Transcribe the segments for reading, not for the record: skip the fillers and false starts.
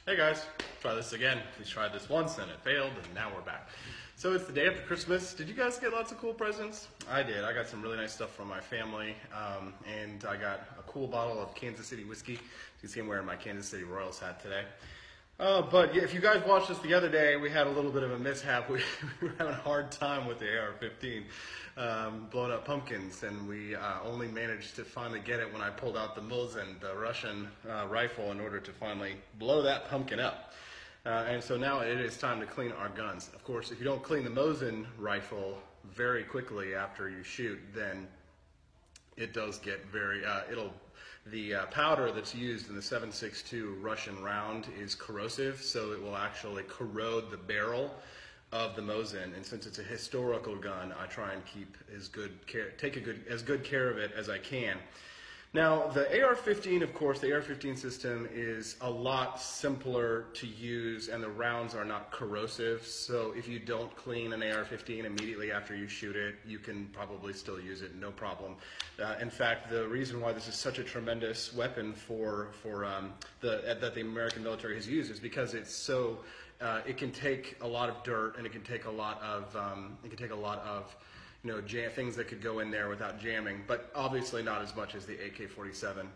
Hey guys, try this again. We tried this once and it failed, and now we're back. So it's the day after Christmas. Did you guys get lots of cool presents? I did. I got some really nice stuff from my family, and I got a cool bottle of Kansas City whiskey. You can see I'm wearing my Kansas City Royals hat today. But yeah, if you guys watched us the other day, we had a little bit of a mishap. We were having a hard time with the AR-15, blowing up pumpkins, and we only managed to finally get it when I pulled out the Mosin, the Russian rifle, in order to finally blow that pumpkin up. And so now it is time to clean our guns. Of course, if you don't clean the Mosin rifle very quickly after you shoot, then it does get very, the powder that's used in the 7.62 Russian round is corrosive, so it will actually corrode the barrel of the Mosin. And since it's a historical gun, I try and keep as good care of it as I can. Now, the AR-15, of course, the AR-15 system is a lot simpler to use, and the rounds are not corrosive. So if you don't clean an AR-15 immediately after you shoot it, you can probably still use it, no problem. In fact, the reason why this is such a tremendous weapon that the American military has used is because it's so it can take a lot of dirt, and it can take a lot of things that could go in there without jamming, but obviously not as much as the AK-47.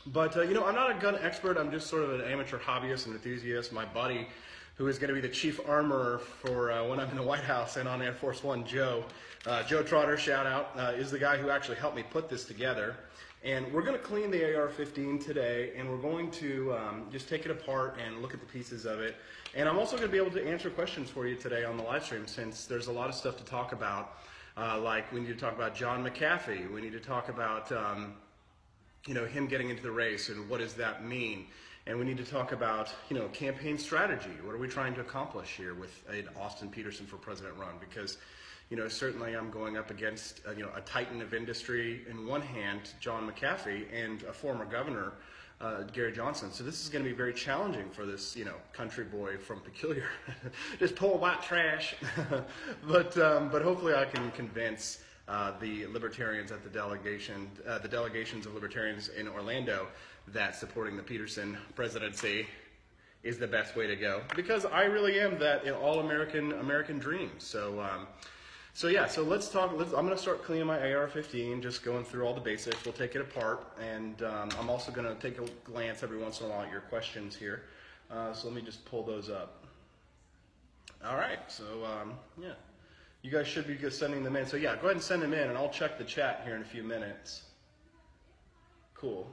But, I'm not a gun expert. I'm just sort of an amateur hobbyist and enthusiast. My buddy, who is going to be the chief armorer for when I'm in the White House and on Air Force One, Joe Trotter, shout out, is the guy who actually helped me put this together. And we're going to clean the AR-15 today, and we're going to just take it apart and look at the pieces of it. And I'm also going to be able to answer questions for you today on the live stream, since there's a lot of stuff to talk about. Like we need to talk about John McAfee. We need to talk about him getting into the race and what does that mean. And we need to talk about campaign strategy. What are we trying to accomplish here with an Austin Petersen for president run? Because certainly I'm going up against a titan of industry in one hand, John McAfee, and a former governor, Gary Johnson. So this is going to be very challenging for this, country boy from Peculiar, just poor white trash. but hopefully I can convince the libertarians at the delegations of libertarians in Orlando that supporting the Petersen presidency is the best way to go, because I really am that all-American dream. So let's talk. I'm going to start cleaning my AR-15, just going through all the basics. We'll take it apart, and I'm also going to take a glance every once in a while at your questions here. So let me just pull those up. All right, so you guys should be just sending them in. So yeah, go ahead and send them in, and I'll check the chat here in a few minutes. Cool.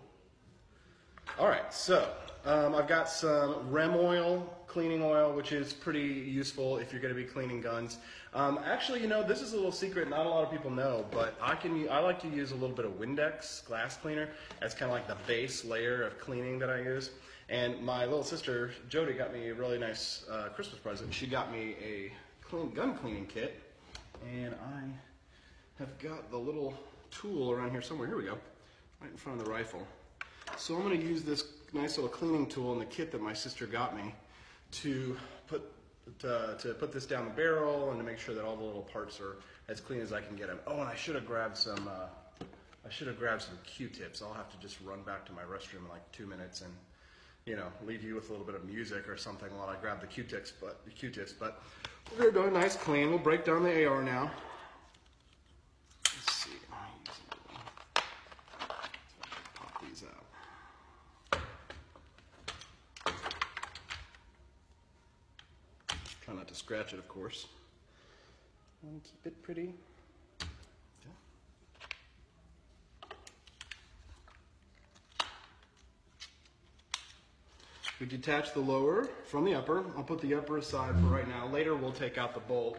All right, so I've got some REM oil, cleaning oil, which is pretty useful if you're going to be cleaning guns. Actually, this is a little secret not a lot of people know, but I like to use a little bit of Windex glass cleaner as kind of like the base layer of cleaning that I use. And my little sister, Jody, got me a really nice Christmas present. She got me a gun cleaning kit, and I have got the little tool around here somewhere. Here we go, right in front of the rifle. So I'm going to use this nice little cleaning tool in the kit that my sister got me to put this down the barrel and to make sure that all the little parts are as clean as I can get them. Oh, and I should have grabbed some Q-tips. I'll have to just run back to my restroom in like 2 minutes and leave you with a little bit of music or something while I grab the Q-tips. But we're going to do a nice clean. We'll break down the AR now. Let's see. Pop these out. Try not to scratch it, of course. And keep it pretty. Okay. We detach the lower from the upper. I'll put the upper aside for right now. Later we'll take out the bolt.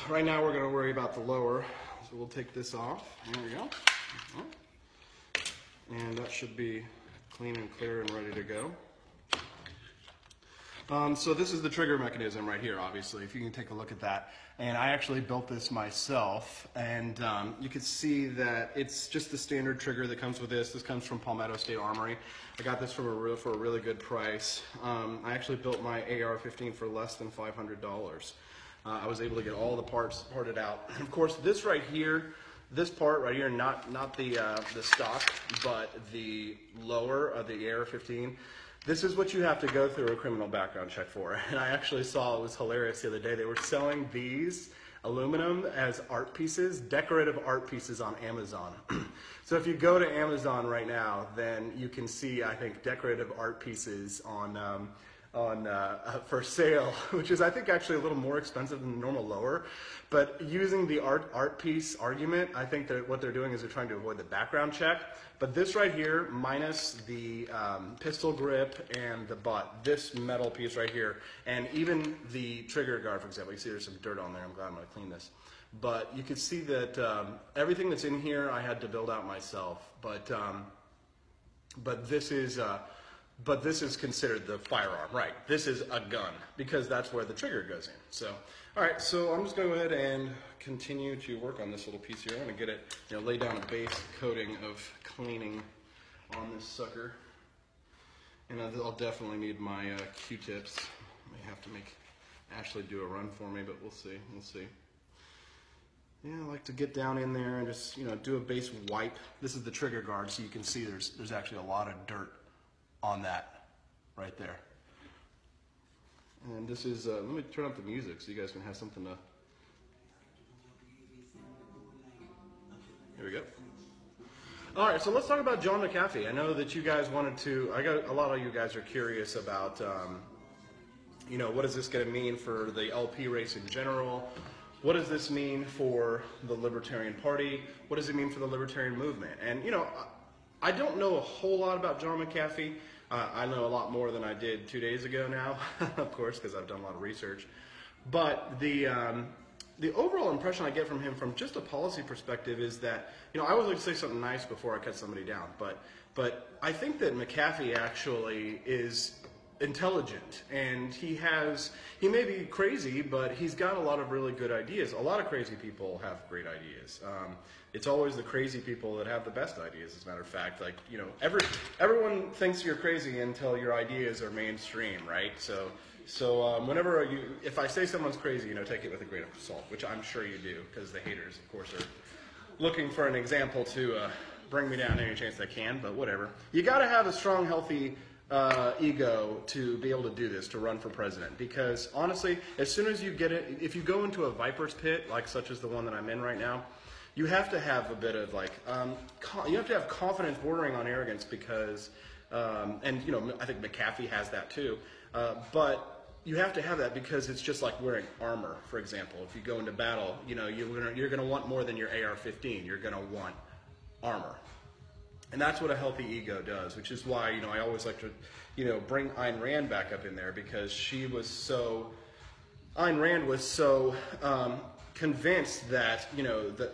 Right now we're going to worry about the lower. So we'll take this off. There we go. And that should be clean and clear and ready to go. So this is the trigger mechanism right here, obviously, if you can take a look at that. And I actually built this myself, and you can see that it's just the standard trigger that comes with this. This comes from Palmetto State Armory. I got this for a really good price. I actually built my AR-15 for less than $500. I was able to get all the parts parted out. Of course, this right here, this part right here, not the stock, but the lower of the AR-15. This is what you have to go through a criminal background check for. And I actually saw, it was hilarious the other day, they were selling these aluminum as art pieces, decorative art pieces on Amazon. So if you go to Amazon right now, then you can see, I think, decorative art pieces for sale, which is, I think, actually a little more expensive than the normal lower. But using the art piece argument, I think that what they're doing is they're trying to avoid the background check. But this right here, minus the pistol grip and the butt, this metal piece right here, and even the trigger guard, for example, you see there's some dirt on there. I'm glad I'm going to clean this. But you can see that everything that's in here I had to build out myself. But this is considered the firearm, right? This is a gun because that's where the trigger goes in. So, all right, so I'm just going to go ahead and continue to work on this little piece here. I'm going to get it, lay down a base coating of cleaning on this sucker. And I'll definitely need my Q-tips. I may have to make Ashley do a run for me, but we'll see. We'll see. Yeah, I like to get down in there and just, do a base wipe. This is the trigger guard, so you can see there's actually a lot of dirt on that right there. And this is, let me turn up the music so you guys can have something to, here we go. All right, so let's talk about John McAfee. I know that you guys wanted to, a lot of you guys are curious about, what is this going to mean for the LP race in general? What does this mean for the Libertarian Party? What does it mean for the Libertarian movement? And, I don't know a whole lot about John McAfee. I know a lot more than I did 2 days ago now, of course, because I've done a lot of research. But the overall impression I get from him from just a policy perspective is that, I always like to say something nice before I cut somebody down, but I think that McAfee actually is intelligent, and he may be crazy, but he's got a lot of really good ideas. A lot of crazy people have great ideas. It's always the crazy people that have the best ideas, as a matter of fact. Like, everyone thinks you're crazy until your ideas are mainstream, right? So whenever if I say someone's crazy, take it with a grain of salt, which I'm sure you do, because the haters, of course, are looking for an example to bring me down any chance they can, but whatever. You got to have a strong, healthy ego to be able to do this, to run for president, because honestly, as soon as you get it, if you go into a viper's pit, like such as the one that I'm in right now, you have to have a bit of you have to have confidence bordering on arrogance because, and I think McAfee has that too, but you have to have that because it's just like wearing armor, for example. If you go into battle, you're gonna want more than your AR-15. You're gonna want armor. And that's what a healthy ego does, which is why, I always like to, bring Ayn Rand back up in there, because Ayn Rand was so convinced that, the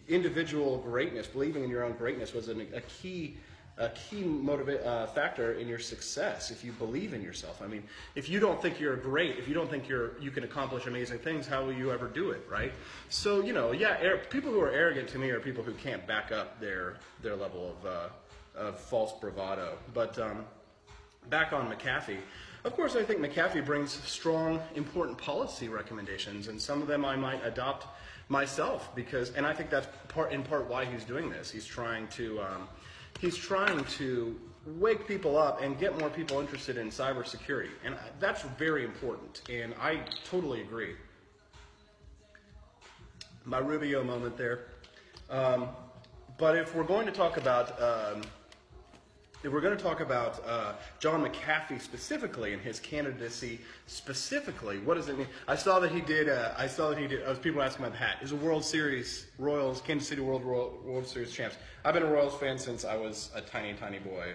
individual greatness, believing in your own greatness, was a key factor in your success. If you believe in yourself, I mean, if you don't think you're great, if you don't think you can accomplish amazing things, how will you ever do it, right? So people who are arrogant to me are people who can't back up their level of false bravado. But back on McAfee. Of course, I think McAfee brings strong, important policy recommendations, and some of them I might adopt myself and I think that's in part why he's doing this. He's trying to wake people up and get more people interested in cybersecurity, and that's very important. And I totally agree. My Rubio moment there. But if we're going to talk about John McAfee specifically and his candidacy specifically, what does it mean? I saw that he did. People asking about the hat. He's a World Series Royals, Kansas City World Series champs. I've been a Royals fan since I was a tiny boy.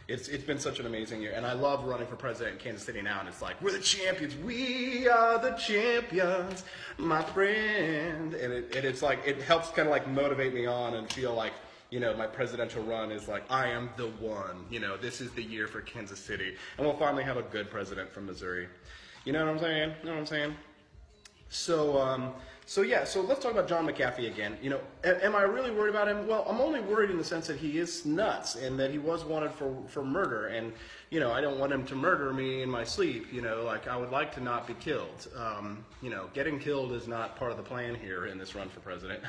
It's been such an amazing year, and I love running for president in Kansas City now. And it's like, we're the champions. We are the champions, my friend. And it's like, it helps kind of like motivate me on and feel like, my presidential run is like, I am the one. This is the year for Kansas City. And we'll finally have a good president from Missouri. You know what I'm saying? So let's talk about John McAfee again. Am I really worried about him? Well, I'm only worried in the sense that he is nuts and that he was wanted for murder. And, I don't want him to murder me in my sleep. I would like to not be killed. Getting killed is not part of the plan here in this run for president.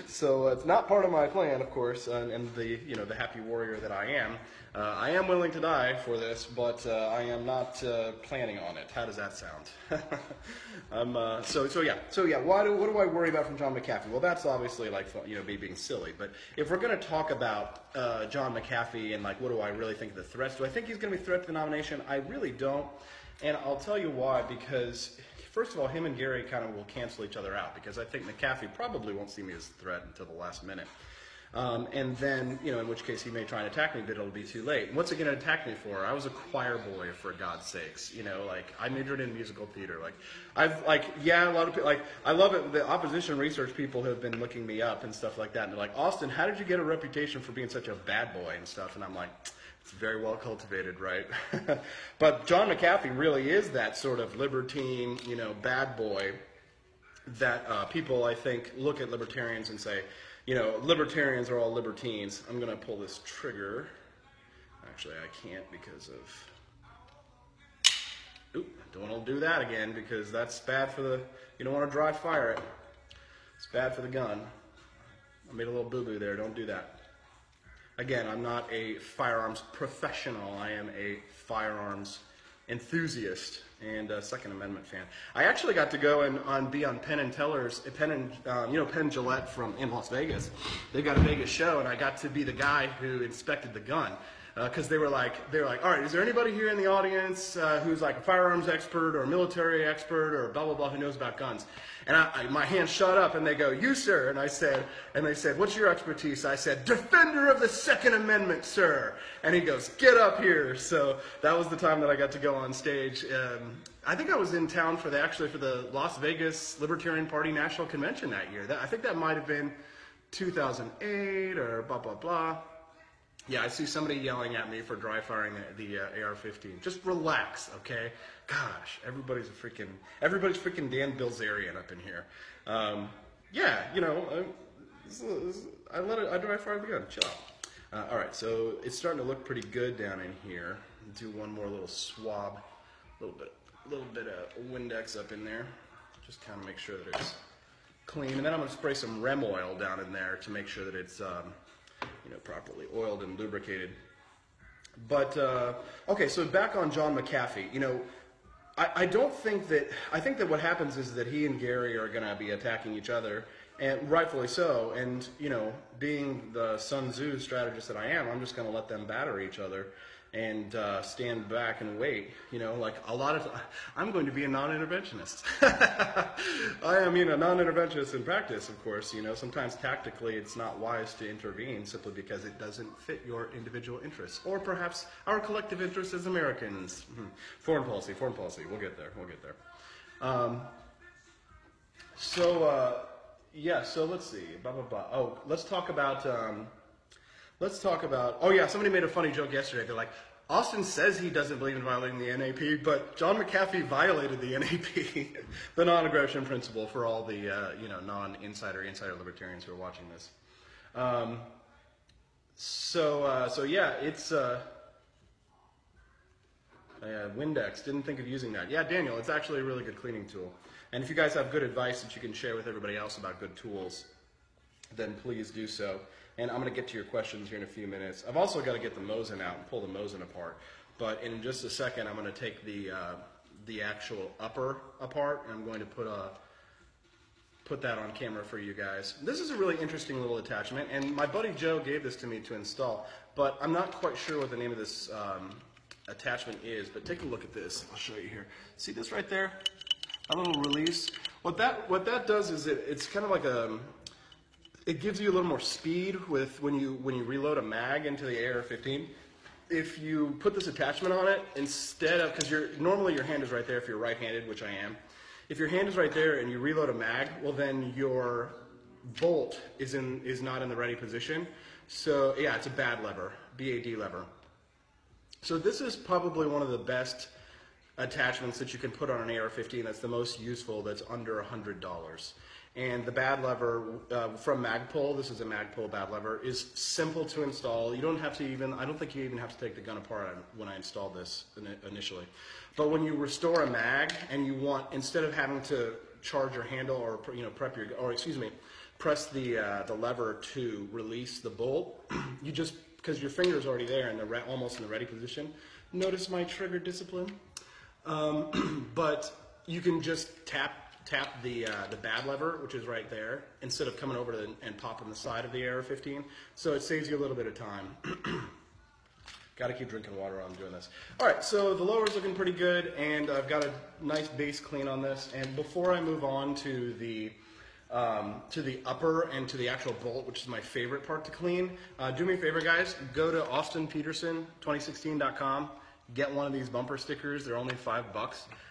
So it's not part of my plan, of course, and the happy warrior that I am. I am willing to die for this, but I am not planning on it. How does that sound? So yeah. What do I worry about from John McAfee? Well, that's obviously like me being silly. But if we're going to talk about John McAfee and like what do I really think of the threats? Do I think he's going to be a threat to the nomination? I really don't, and I'll tell you why. Because first of all, him and Gary kind of will cancel each other out. Because I think McAfee probably won't see me as a threat until the last minute. And then, in which case he may try and attack me, but it'll be too late. And what's he going to attack me for? I was a choir boy, for God's sakes. I majored in musical theater. A lot of people, I love it. The opposition research people have been looking me up and stuff like that. And they're like, Austin, how did you get a reputation for being such a bad boy and stuff? And I'm like, it's very well cultivated, right? But John McAfee really is that sort of libertine, bad boy that people, I think, look at libertarians and say, libertarians are all libertines. I'm going to pull this trigger. Actually, I can't because of... Don't want to do that again because that's bad for the... You don't want to dry fire it. It's bad for the gun. I made a little boo-boo there. Don't do that. Again, I'm not a firearms professional. I am a firearms enthusiast and a Second Amendment fan. I actually got to go and be on Penn and Teller's, Penn Jillette in Las Vegas. They've got a Vegas show, and I got to be the guy who inspected the gun. Because they were like, all right, is there anybody here in the audience who's like a firearms expert or a military expert or blah, blah, blah, who knows about guns? And my hand shot up, and they go, you, sir. And they said, what's your expertise? I said, defender of the Second Amendment, sir. And he goes, get up here. So that was the time that I got to go on stage. I think I was in town for the Las Vegas Libertarian Party National Convention that year. I think that might have been 2008 or blah, blah, blah. Yeah, I see somebody yelling at me for dry firing the AR-15. Just relax, okay? Gosh, everybody's freaking Dan Bilzerian up in here. I dry fire the gun. Chill out. All right, so it's starting to look pretty good down in here. Do one more little swab, a little bit of Windex up in there. Just kind of make sure that it's clean, and then I'm going to spray some Rem oil down in there to make sure that it's properly oiled and lubricated. But, okay, so back on John McAfee. I think that what happens is that he and Gary are going to be attacking each other, and rightfully so. And, being the Sun Tzu strategist that I am, I'm just going to let them batter each other and stand back and wait. I'm going to be a non-interventionist. I am, non-interventionist in practice, of course. Sometimes tactically it's not wise to intervene simply because it doesn't fit your individual interests, or perhaps our collective interests as Americans. Foreign policy. We'll get there. So let's see. Blah, blah, blah. Oh, let's talk about, somebody made a funny joke yesterday. They're like, Austin says he doesn't believe in violating the NAP, but John McAfee violated the NAP, the non-aggression principle, for all the, non-insider libertarians who are watching this. It's, Windex, didn't think of using that. Yeah, Daniel, it's actually a really good cleaning tool. And if you guys have good advice that you can share with everybody else about good tools, then please do so. And I'm going to get to your questions here in a few minutes. I've also got to get the Mosin out and pull the Mosin apart. But in just a second, I'm going to take the actual upper apart, and I'm going to put that on camera for you guys. This is a really interesting little attachment, and my buddy Joe gave this to me to install, but I'm not quite sure what the name of this attachment is. But take a look at this. I'll show you here. See this right there? A little release. What that does is it's kind of like it gives you a little more speed with when you reload a mag into the AR-15. If you put this attachment on it, instead of, because normally your hand is right there if you're right-handed, which I am. If your hand is right there and you reload a mag, well then your bolt is not in the ready position. So yeah, it's a BAD lever, BAD lever. So this is probably one of the best attachments that you can put on an AR-15 that's the most useful, that's under $100. And the BAD lever from Magpul, this is a Magpul BAD lever, is simple to install. You don't have to I don't think you even have to take the gun apart when I installed this initially. But when you restore a mag and you want, instead of having to charge your handle or press the lever to release the bolt, you just because your finger's already there and they're almost in the ready position. Notice my trigger discipline. But you can just tap the bad lever, which is right there, instead of coming over and popping the side of the AR-15. So it saves you a little bit of time. Got to keep drinking water while I'm doing this. All right, so the lower's looking pretty good, and I've got a nice base clean on this. And before I move on to the upper and to the actual bolt, which is my favorite part to clean, do me a favor, guys. Go to austinpeterson2016.com. Get one of these bumper stickers. They're only $5.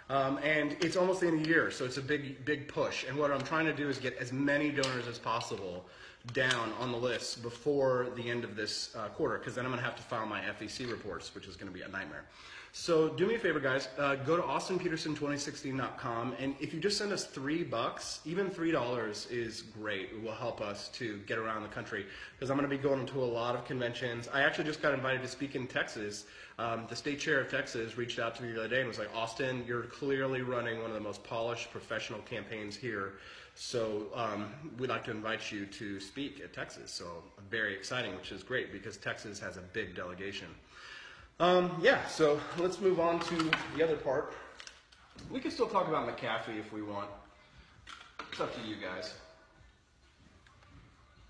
And it's almost the end of the year, so it's a big push. And what I'm trying to do is get as many donors as possible down on the list before the end of this quarter, because then I'm going to have to file my FEC reports, which is going to be a nightmare. So do me a favor, guys. Go to austinpeterson2016.com, and if you just send us $3, even $3 is great. It will help us to get around the country, because I'm going to be going to a lot of conventions. I actually just got invited to speak in Texas. The state chair of Texas reached out to me the other day and was like, Austin, you're clearly running one of the most polished professional campaigns here. So we'd like to invite you to speak at Texas. So very exciting, which is great because Texas has a big delegation. Yeah, so let's move on to the other part. We can still talk about McAfee if we want. It's up to you guys.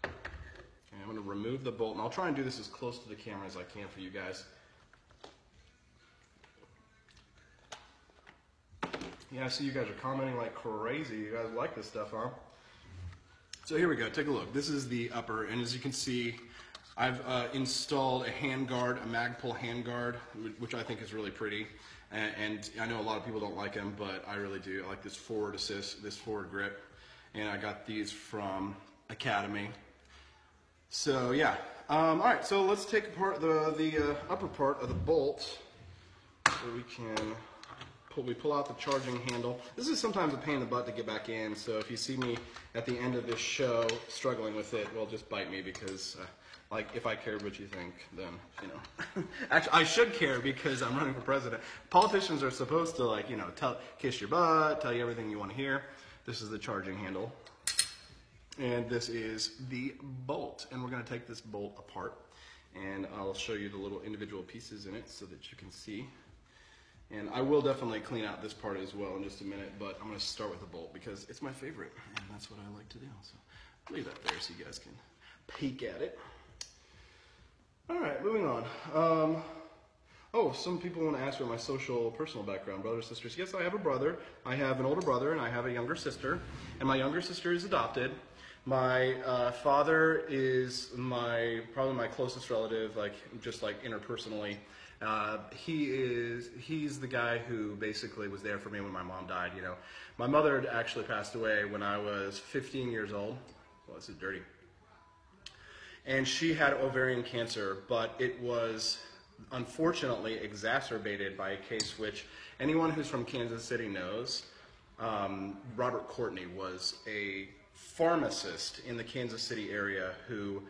Okay, I'm going to remove the bolt, and I'll try and do this as close to the camera as I can for you guys. Yeah, I see you guys are commenting like crazy. You guys like this stuff, huh? So here we go. Take a look. This is the upper, and as you can see, I've installed a handguard, a Magpul handguard, which I think is really pretty. And I know a lot of people don't like them, but I really do. I like this forward assist, this forward grip. And I got these from Academy. So yeah. All right, so let's take apart the upper part of the bolt so we can... We pull out the charging handle. This is sometimes a pain in the butt to get back in, so if you see me at the end of this show struggling with it, well, just bite me because, like, if I cared what you think, then, you know. Actually, I should care because I'm running for president. Politicians are supposed to, like, you know, kiss your butt, tell you everything you want to hear. This is the charging handle. And this is the bolt. And we're going to take this bolt apart, and I'll show you the little individual pieces in it so that you can see. And I will definitely clean out this part as well in just a minute, but I'm going to start with the bolt because it's my favorite, and that's what I like to do. So leave that there so you guys can peek at it. All right, moving on. Oh, some people want to ask about my personal background, brothers, sisters. Yes, I have a brother. I have an older brother, and I have a younger sister, and my younger sister is adopted. My father is probably my closest relative, like just like interpersonally. He's the guy who basically was there for me when my mom died. You know, my mother actually passed away when I was 15 years old. Well, this is dirty. And she had ovarian cancer, but it was unfortunately exacerbated by a case which anyone who's from Kansas City knows. Robert Courtney was a pharmacist in the Kansas City area who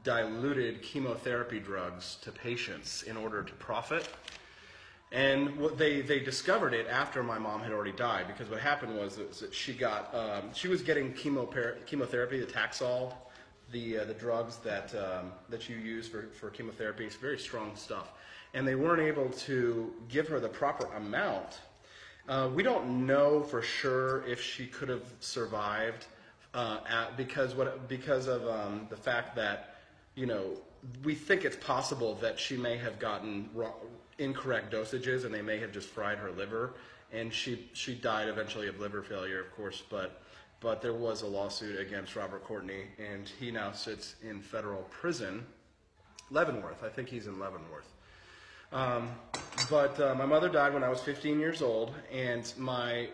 diluted chemotherapy drugs to patients in order to profit. And they discovered it after my mom had already died, because what happened was that she was getting chemotherapy, the Taxol, the drugs that you use for chemotherapy. It's very strong stuff, and they weren't able to give her the proper amount. We don't know for sure if she could have survived because of the fact that, you know, we think it's possible that she may have gotten incorrect dosages, and they may have just fried her liver, and she died eventually of liver failure, of course. But there was a lawsuit against Robert Courtney, and he now sits in federal prison, Leavenworth. I think he's in Leavenworth. But my mother died when I was 15 years old, and my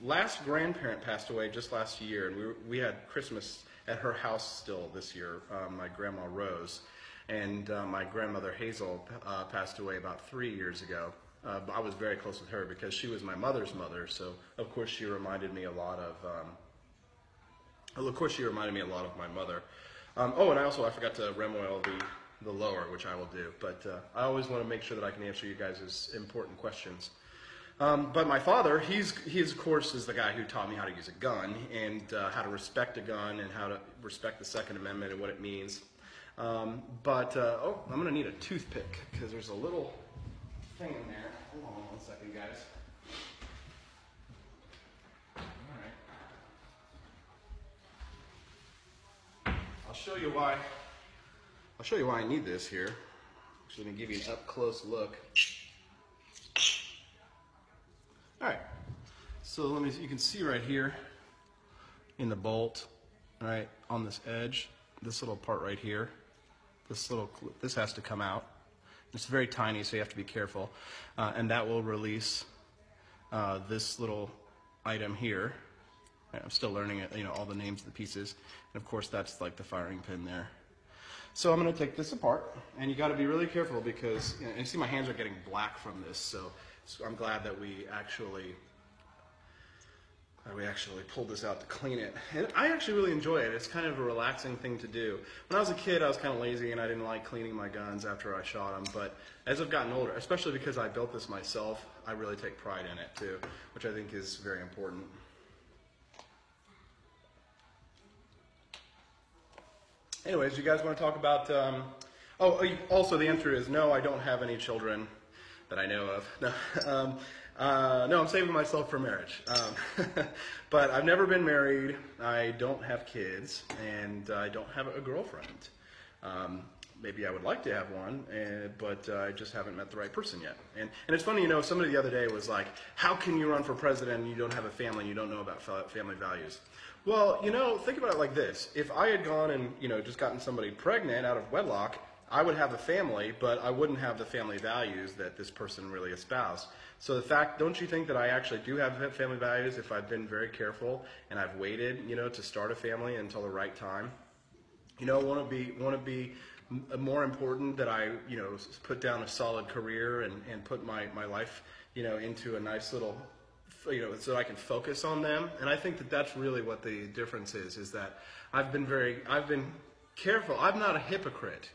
last grandparent passed away just last year, and we had Christmas at her house still this year, my grandma Rose, and my grandmother Hazel passed away about 3 years ago. I was very close with her because she was my mother's mother, so of course she reminded me a lot of my mother. Oh, and I forgot to rem oil the lower, which I will do, but I always want to make sure that I can answer you guys' important questions. But my father, he of course is the guy who taught me how to use a gun and how to respect a gun and how to respect the Second Amendment and what it means. Oh, I'm gonna need a toothpick because there's a little thing in there. Hold on 1 second, guys. All right. I'll show you why I need this here. I'm just gonna give you an up close look. All right. So you can see right here in the bolt, right on this edge, this little part right here, this has to come out. It's very tiny, so you have to be careful, and that will release this little item here. I'm still learning it, all the names of the pieces, and of course that's like the firing pin there. So I'm going to take this apart, and you got to be really careful because you see my hands are getting black from this. So I'm glad that we actually pulled this out to clean it. And I actually really enjoy it. It's kind of a relaxing thing to do. When I was a kid, I was kind of lazy and I didn't like cleaning my guns after I shot them. But as I've gotten older, especially because I built this myself, I really take pride in it too, which I think is very important. Anyways, you guys want to talk about, also the answer is no, I don't have any children that I know of. No, I'm saving myself for marriage. But I've never been married, I don't have kids, and I don't have a girlfriend. Maybe I would like to have one, but I just haven't met the right person yet. And it's funny, somebody the other day was like, how can you run for president and you don't have a family and you don't know about family values? Well, think about it like this. If I had gone and, just gotten somebody pregnant out of wedlock, I would have a family, but I wouldn't have the family values that this person really espoused. So don't you think that I actually do have family values if I've been very careful and I've waited, to start a family until the right time? Want to be more important that I, put down a solid career and put my life, into a nice little, so I can focus on them. And I think that that's really what the difference is that I've been careful. I'm not a hypocrite,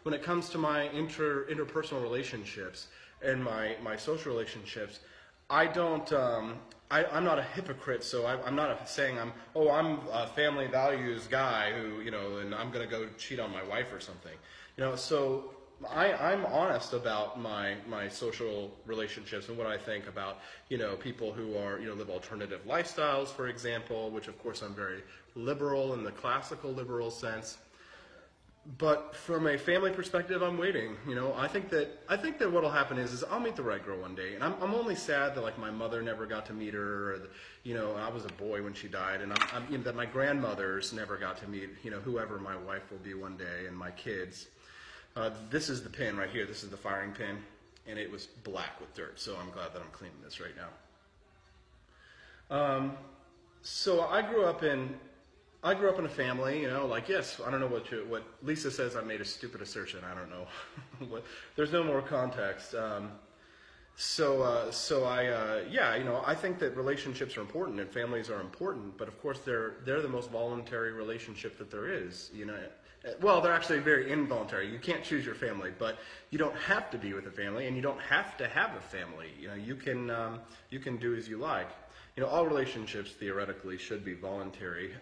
when it comes to my interpersonal relationships and my social relationships. I'm not a hypocrite, so I'm not saying I'm a family values guy who, and I'm going to go cheat on my wife or something. So I'm honest about my social relationships and what I think about, people who are, live alternative lifestyles, for example, which of course I'm very liberal in the classical liberal sense. But from a family perspective, I'm waiting. I think that what'll happen is I'll meet the right girl one day, and I'm only sad that my mother never got to meet her, or I was a boy when she died, and that my grandmothers never got to meet whoever my wife will be one day, and my kids. This is the pin right here. This is the firing pin, and it was black with dirt. So I'm glad that I'm cleaning this right now. So I grew up in a family, yes, I don't know what Lisa says. I made a stupid assertion. I don't know. There's no more context. I think that relationships are important and families are important, but of course they're the most voluntary relationship that there is. Well, they're actually very involuntary. You can't choose your family, but you don't have to be with a family, and you don't have to have a family. You can do as you like. All relationships theoretically should be voluntary,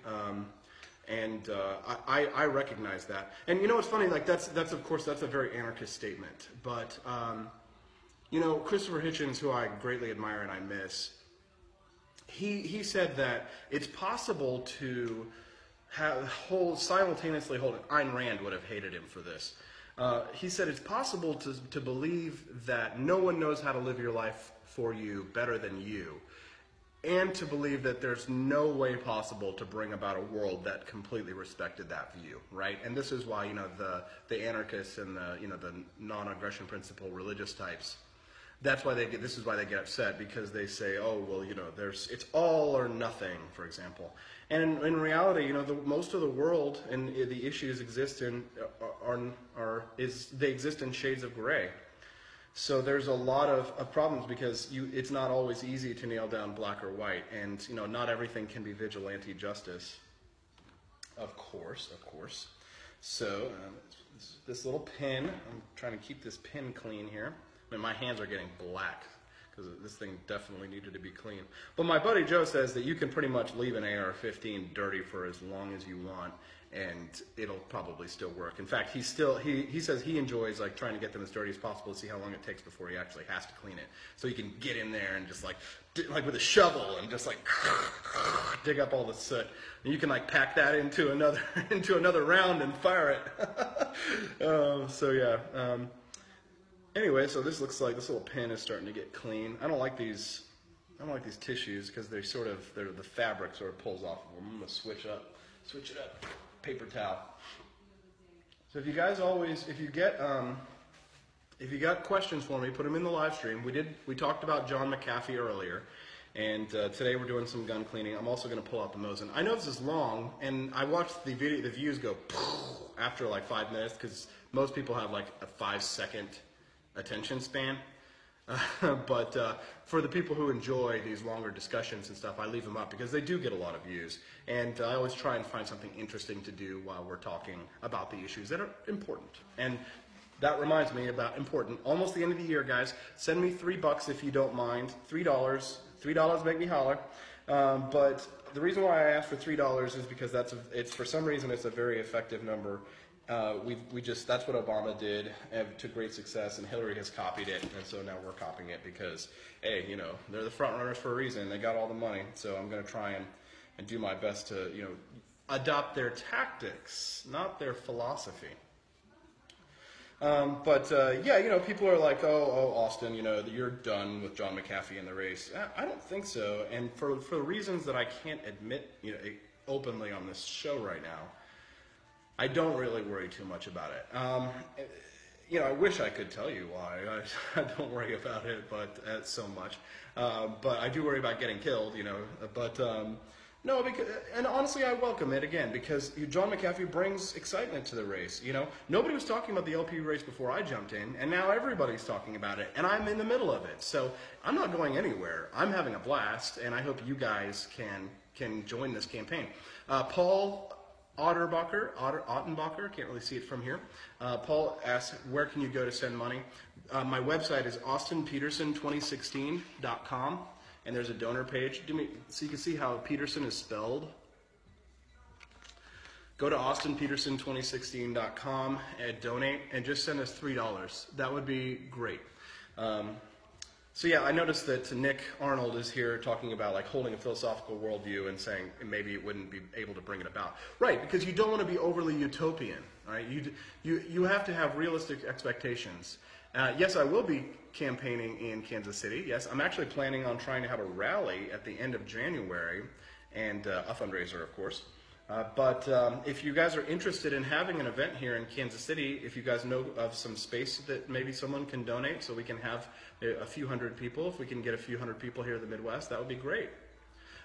I recognize that. And it's funny, that's of course that's a very anarchist statement. But Christopher Hitchens, who I greatly admire and I miss, he said that it's possible to simultaneously hold it. Ayn Rand would have hated him for this. He said it's possible to believe that no one knows how to live your life for you better than you, and to believe that there's no way possible to bring about a world that completely respected that view, right? And this is why the anarchists and the non-aggression principle religious types, this is why they get upset, because they say, oh well, it's all or nothing, for example. And in reality, most of the world and the issues exist they exist in shades of gray. So there's a lot of problems because it's not always easy to nail down black or white, and not everything can be vigilante justice. Of course. So this little pin, I'm trying to keep this pin clean here. I mean, my hands are getting black because this thing definitely needed to be clean. But my buddy Joe says that you can pretty much leave an AR-15 dirty for as long as you want, and it'll probably still work. In fact, he says he enjoys like trying to get them as dirty as possible to see how long it takes before he actually has to clean it. So he can get in there and just like with a shovel and just like dig up all the soot. And you can like pack that into another round and fire it. So yeah. Anyway, so this looks like this little pin is starting to get clean. I don't like these tissues because the fabric sort of pulls off of them. I'm gonna switch it up. Paper towel. So if you guys if you got questions for me, put them in the live stream. We talked about John McAfee earlier, and today we're doing some gun cleaning. I'm also going to pull out the Mosin. I know this is long, and I watched the views go after like 5 minutes because most people have like a 5-second attention span. But for the people who enjoy these longer discussions and stuff, I leave them up because they do get a lot of views. And I always try and find something interesting to do while we're talking about the issues that are important. And that reminds me about important. Almost the end of the year, guys. Send me $3 if you don't mind. $3 make me holler. But the reason why I asked for $3 is because it's for some reason it's a very effective number. That's what Obama did to great success, and Hillary has copied it, and so now we're copying it because, hey, they're the front runners for a reason. They got all the money, so I'm going to try and do my best to, adopt their tactics, not their philosophy. Yeah, people are like, oh, Austin, you're done with John McAfee in the race. I don't think so, and for reasons that I can't admit, openly on this show right now. I don't really worry too much about it. I wish I could tell you why. I don't worry about it, but so much. But I do worry about getting killed, But no, and honestly, I welcome it again because John McAfee brings excitement to the race. Nobody was talking about the LP race before I jumped in, and now everybody's talking about it, and I'm in the middle of it. So I'm not going anywhere. I'm having a blast, and I hope you guys can join this campaign. Paul Ottenbacher, can't really see it from here. Paul asks, where can you go to send money? My website is austinpeterson2016.com, and there's a donor page. So you can see how Peterson is spelled. Go to austinpeterson2016.com and donate, and just send us $3. That would be great. So yeah, I noticed that Nick Arnold is here talking about like holding a philosophical worldview and saying maybe it wouldn't be able to bring it about. Right, because you don't want to be overly utopian, right? You have to have realistic expectations. Yes, I will be campaigning in Kansas City. Yes, I'm actually planning on trying to have a rally at the end of January and a fundraiser, of course. But if you guys are interested in having an event here in Kansas City, if you guys know of some space that maybe someone can donate so we can have a few hundred people, if we can get a few hundred people here in the Midwest, that would be great.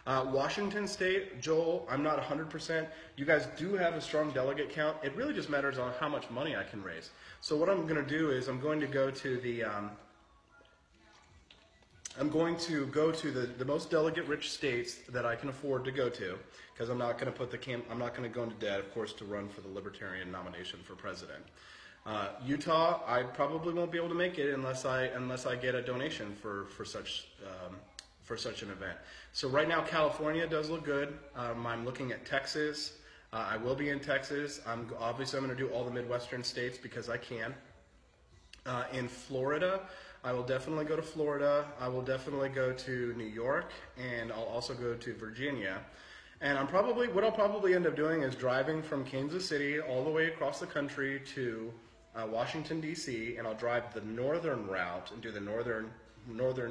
Washington State, Joel, I'm not 100%. You guys do have a strong delegate count. It really just matters on how much money I can raise. So what I'm going to do is I'm going to go to the most delegate-rich states that I can afford to go to, because I'm not going to go into debt, of course, to run for the Libertarian nomination for president. Utah, I probably won't be able to make it unless I get a donation for such an event. So right now, California does look good. I'm looking at Texas. I will be in Texas. I'm going to do all the Midwestern states because I can. In Florida, I will definitely go to Florida. I will definitely go to New York, and I'll also go to Virginia. And what I'll probably end up doing is driving from Kansas City all the way across the country to Washington, D.C., and I'll drive the northern route and do the northern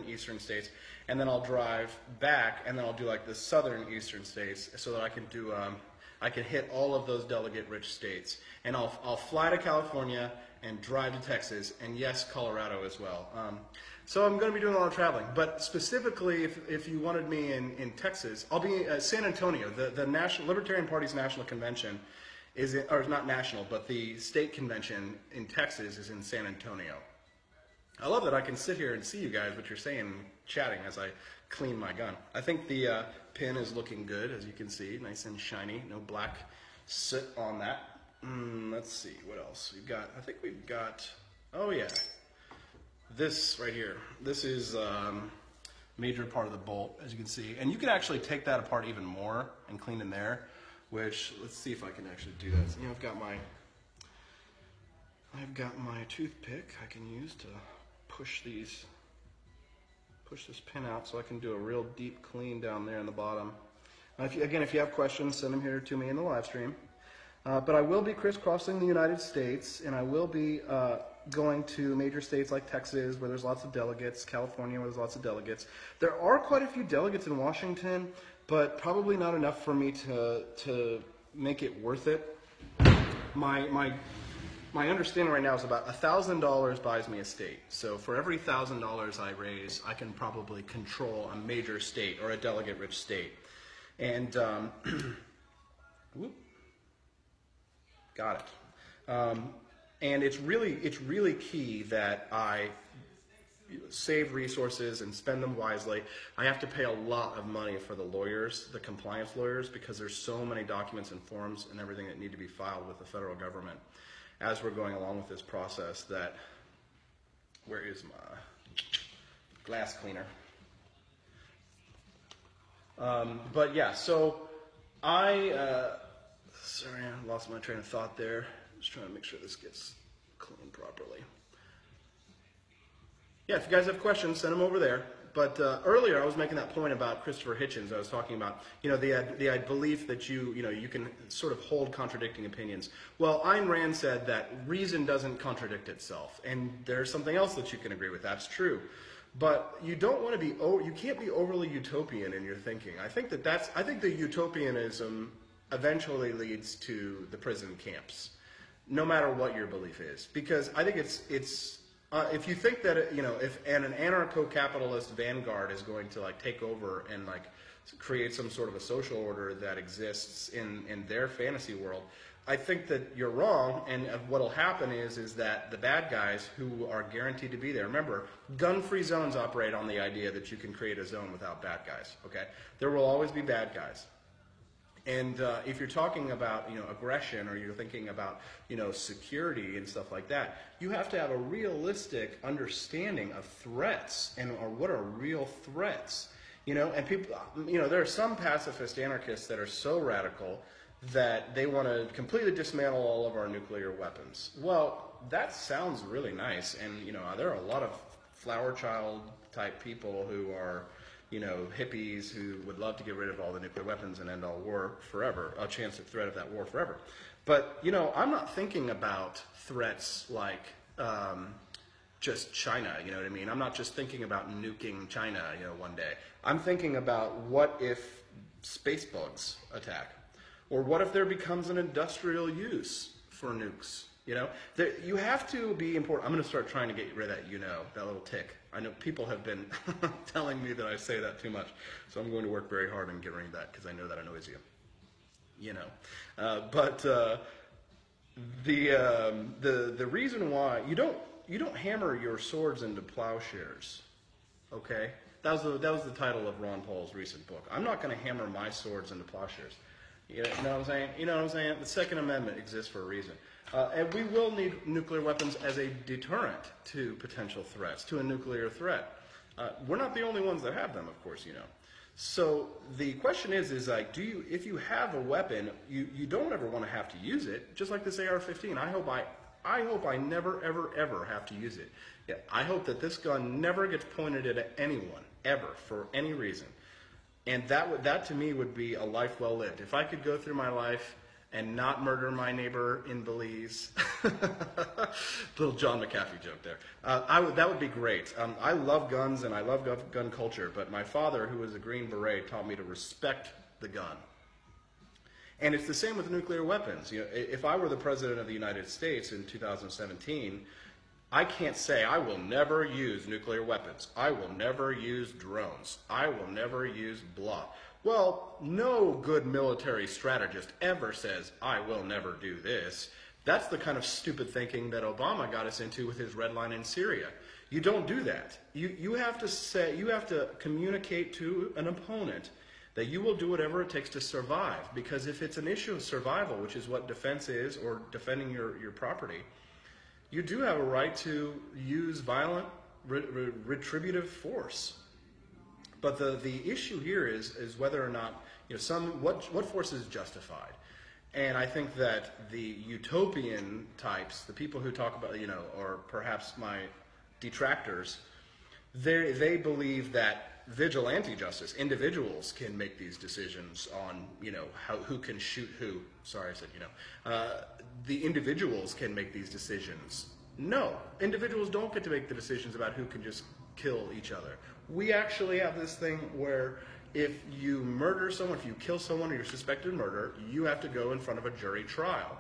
eastern states, and then I'll drive back, and then I'll do like the southern eastern states so that I can do I can hit all of those delegate-rich states. And I'll fly to California and drive to Texas, and yes, Colorado as well. So I'm going to be doing a lot of traveling. But specifically, if you wanted me in Texas, I'll be in San Antonio. The Libertarian Party's national convention or not national, but the state convention in Texas is in San Antonio. I love that I can sit here and see you guys, what you're saying, chatting as I clean my gun. I think the pin is looking good, as you can see, nice and shiny, no black soot on that. Let's see, what else? I think we've got, oh yeah. this right here. This is major part of the bolt, as you can see. And you can actually take that apart even more and clean in there, which, let's see if I can actually do that. So, you know, I've got my toothpick I can use to push this pin out so I can do a real deep clean down there in the bottom. If you have questions, send them here to me in the live stream. But I will be crisscrossing the United States, and I will be going to major states like Texas, where there's lots of delegates, California, where there's lots of delegates. There are quite a few delegates in Washington, but probably not enough for me to make it worth it. My understanding right now is about $1,000 buys me a state. So for every $1,000 I raise, I can probably control a major state or a delegate-rich state. And whoop, got it. And it's really key that I save resources and spend them wisely. I have to pay a lot of money for the lawyers, the compliance lawyers, because there's so many documents and forms and everything that need to be filed with the federal government as we're going along with this process. That, where is my glass cleaner? But yeah, so sorry, I lost my train of thought there. Just trying to make sure this gets cleaned properly. Yeah, if you guys have questions, send them over there. But earlier I was making that point about Christopher Hitchens. I was talking about, you know, the belief that you can sort of hold contradicting opinions. Well, Ayn Rand said that reason doesn't contradict itself, and there's something else that you can agree with. That's true. But you don't want to be, you can't be overly utopian in your thinking. I think the utopianism eventually leads to the prison camps, no matter what your belief is. Because I think if you think that, if an anarcho-capitalist vanguard is going to take over and create some sort of a social order that exists in their fantasy world, I think that you're wrong, and what'll happen is that the bad guys who are guaranteed to be there, remember, gun-free zones operate on the idea that you can create a zone without bad guys, okay? There will always be bad guys. And if you're talking about, aggression, or you're thinking about, security and stuff like that, you have to have a realistic understanding of threats or what are real threats, and people, there are some pacifist anarchists that are so radical that they want to completely dismantle all of our nuclear weapons. Well, that sounds really nice, and there are a lot of flower child type people who are, hippies who would love to get rid of all the nuclear weapons and end all war forever, a chance of threat of that war forever. But I'm not thinking about threats like just China, you know what I mean? I'm not just thinking about nuking China, one day. I'm thinking about what if space bugs attack? Or what if there becomes an industrial use for nukes? You have to be important. I'm going to start trying to get rid of that little tick. I know people have been telling me that I say that too much, so I'm going to work very hard on getting rid of that because I know that annoys you. But the reason why you don't hammer your swords into plowshares, okay? That was the title of Ron Paul's recent book. I'm not going to hammer my swords into plowshares. You know what I'm saying? You know what I'm saying? The Second Amendment exists for a reason. And we will need nuclear weapons as a deterrent to potential threats, to a nuclear threat. We're not the only ones that have them, of course, So the question is if you have a weapon, you don't ever want to have to use it, just like this AR-15. I hope I never, ever, ever have to use it. Yeah, I hope that this gun never gets pointed at anyone, ever, for any reason. And that to me would be a life well lived. If I could go through my life and not murder my neighbor in Belize, little John McAfee joke there. That would be great. I love guns and I love gun culture, but my father, who was a Green Beret, taught me to respect the gun. And it's the same with nuclear weapons. If I were the president of the United States in 2017. I can't say I will never use nuclear weapons. I will never use drones. I will never use blah. Well, no good military strategist ever says, I will never do this. That's the kind of stupid thinking that Obama got us into with his red line in Syria. You don't do that. You have to communicate to an opponent that you will do whatever it takes to survive. Because if it's an issue of survival, which is what defense is, or defending your property, you do have a right to use violent retributive force. But the issue here is whether or not, what force is justified. And I think that the utopian types, the people who talk about, or perhaps my detractors, they believe that vigilante justice, individuals can make these decisions on, who can shoot who. Sorry, I said, the individuals can make these decisions. No, individuals don't get to make the decisions about who can just kill each other. We actually have this thing where if you murder someone, if you kill someone or you're suspected of murder, you have to go in front of a jury trial.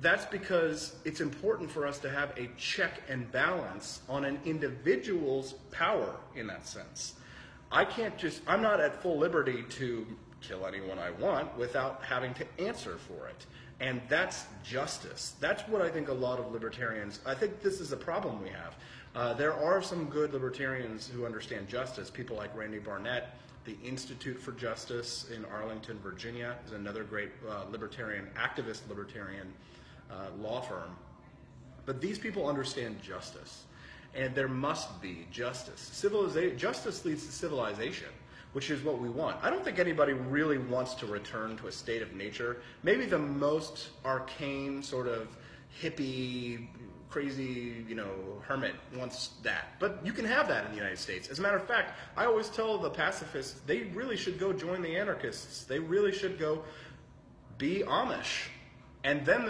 That's because it's important for us to have a check and balance on an individual's power in that sense. I'm not at full liberty to kill anyone I want without having to answer for it. And that's justice. That's what I think a lot of libertarians, I think this is a problem we have. There are some good libertarians who understand justice. People like Randy Barnett. The Institute for Justice in Arlington, Virginia is another great activist libertarian law firm. But these people understand justice. And there must be justice. Justice leads to civilization, which is what we want. I don't think anybody really wants to return to a state of nature. Maybe the most arcane sort of hippie, crazy, hermit wants that. But you can have that in the United States. As a matter of fact, I always tell the pacifists, they really should go join the anarchists. They really should go be Amish. And then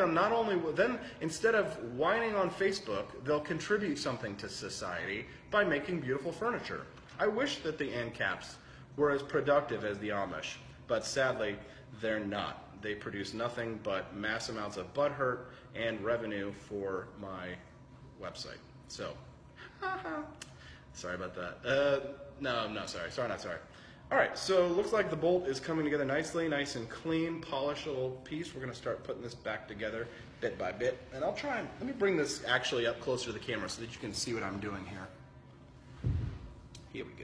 instead of whining on Facebook, they'll contribute something to society by making beautiful furniture. I wish that the ANCAPs were as productive as the Amish, but sadly, they're not. They produce nothing but mass amounts of butthurt and revenue for my website. So, sorry about that. No, I'm not sorry. Sorry, not sorry. All right, so looks like the bolt is coming together nicely, nice and clean, polished little piece. We're going to start putting this back together bit by bit. And let me bring this actually up closer to the camera so that you can see what I'm doing here. Here we go.